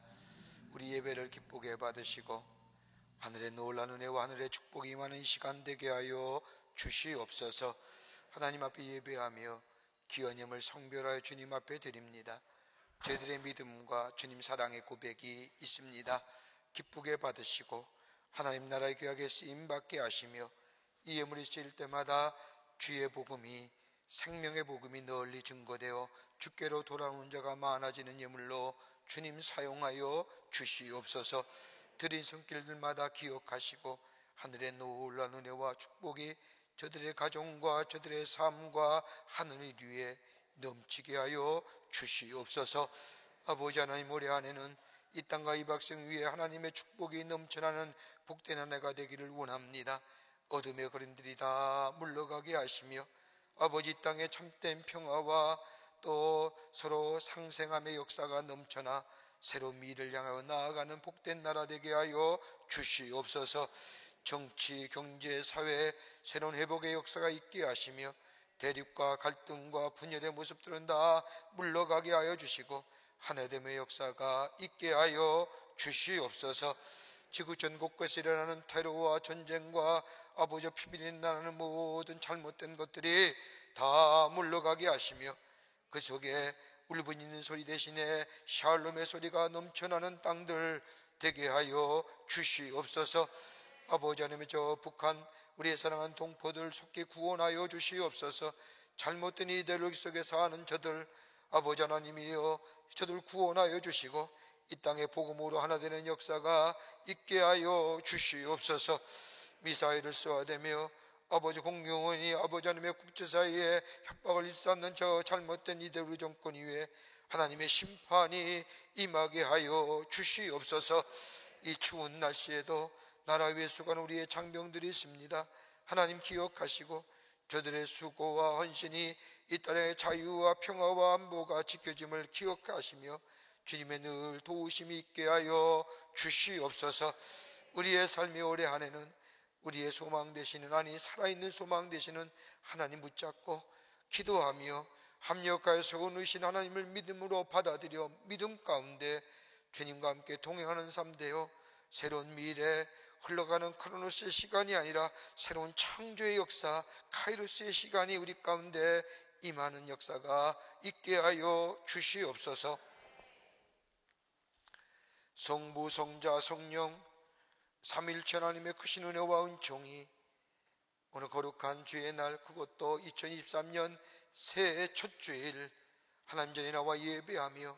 S4: 우리 예배를 기쁘게 받으시고 하늘의 놀라운 은혜와 하늘의 축복이 임하는 이 시간 되게 하여 주시옵소서. 하나님 앞에 예배하며 기원임을 성별하여 주님 앞에 드립니다. 저희들의 믿음과 주님 사랑의 고백이 있습니다. 기쁘게 받으시고 하나님 나라의 귀하게 쓰임받게 하시며 이 예물이 쓰일 때마다 주의 복음이 생명의 복음이 널리 증거되어 주께로 돌아오는 자가 많아지는 예물로 주님 사용하여 주시옵소서. 드린 손길들마다 기억하시고 하늘의 놀라운 은혜와 축복이 저들의 가정과 저들의 삶과 하늘 위에 넘치게 하여 주시옵소서. 아버지 하나님, 올해 안에는 이 땅과 이 백성 위에 하나님의 축복이 넘쳐나는 복된 한 해가 되기를 원합니다. 어둠의 거린들이 다 물러가게 하시며 아버지 땅에 참된 평화와 또 서로 상생함의 역사가 넘쳐나 새로운 미래를 향하여 나아가는 복된 나라 되게 하여 주시옵소서. 정치, 경제, 사회 새로운 회복의 역사가 있게 하시며 대립과 갈등과 분열의 모습들은 다 물러가게 하여 주시고 하나됨의 역사가 있게 하여 주시옵소서. 지구촌 곳곳에 일어나는 테러와 전쟁과 아버지 피비린내 나는 모든 잘못된 것들이 다 물러가게 하시며 그 속에 울분 있는 소리 대신에 샬롬의 소리가 넘쳐나는 땅들 되게 하여 주시옵소서. 아버지 하나님, 저 북한 우리의 사랑하는 동포들 속히 구원하여 주시옵소서. 잘못된 이데올로기 속에 사는 저들 아버지 하나님이여 저들 구원하여 주시고 이 땅의 복음으로 하나 되는 역사가 있게 하여 주시옵소서. 미사일을 쏘아대며 아버지 공경원이 아버지 하나님의 국제사회에 협박을 일삼는 저 잘못된 이데올로기 정권 위에 하나님의 심판이 임하게 하여 주시옵소서. 이 추운 날씨에도 나라 위에 수고하는 우리의 장병들이 있습니다. 하나님 기억하시고 저들의 수고와 헌신이 이 땅의 자유와 평화와 안보가 지켜짐을 기억하시며 주님의 늘 도우심이 있게 하여 주시옵소서. 우리의 삶의 올해 한 해는 우리의 소망 되시는, 아니 살아있는 소망 되시는 하나님 붙잡고 기도하며 합력하여서 은으신 하나님을 믿음으로 받아들여 믿음 가운데 주님과 함께 동행하는 삶 되어 새로운 미래, 흘러가는 크로노스의 시간이 아니라 새로운 창조의 역사, 카이로스의 시간이 우리 가운데 임하는 역사가 있게 하여 주시옵소서. 성부, 성자, 성령 삼위일체 하나님의 크신 은혜와 은총이 오늘 거룩한 주의 날, 그것도 2023년 새해 첫 주일 하나님 전에 나와 예배하며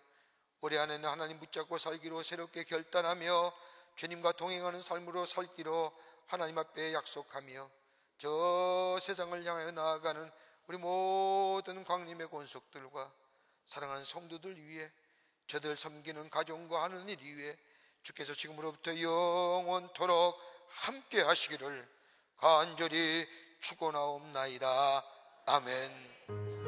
S4: 올해 안에는 하나님 붙잡고 살기로 새롭게 결단하며 주님과 동행하는 삶으로 살기로 하나님 앞에 약속하며 저 세상을 향하여 나아가는 우리 모든 광림의 권속들과 사랑하는 성도들 위해, 저들 섬기는 가정과 하는 일 위해 주께서 지금으로부터 영원토록 함께 하시기를 간절히 축원하옵나이다. 아멘.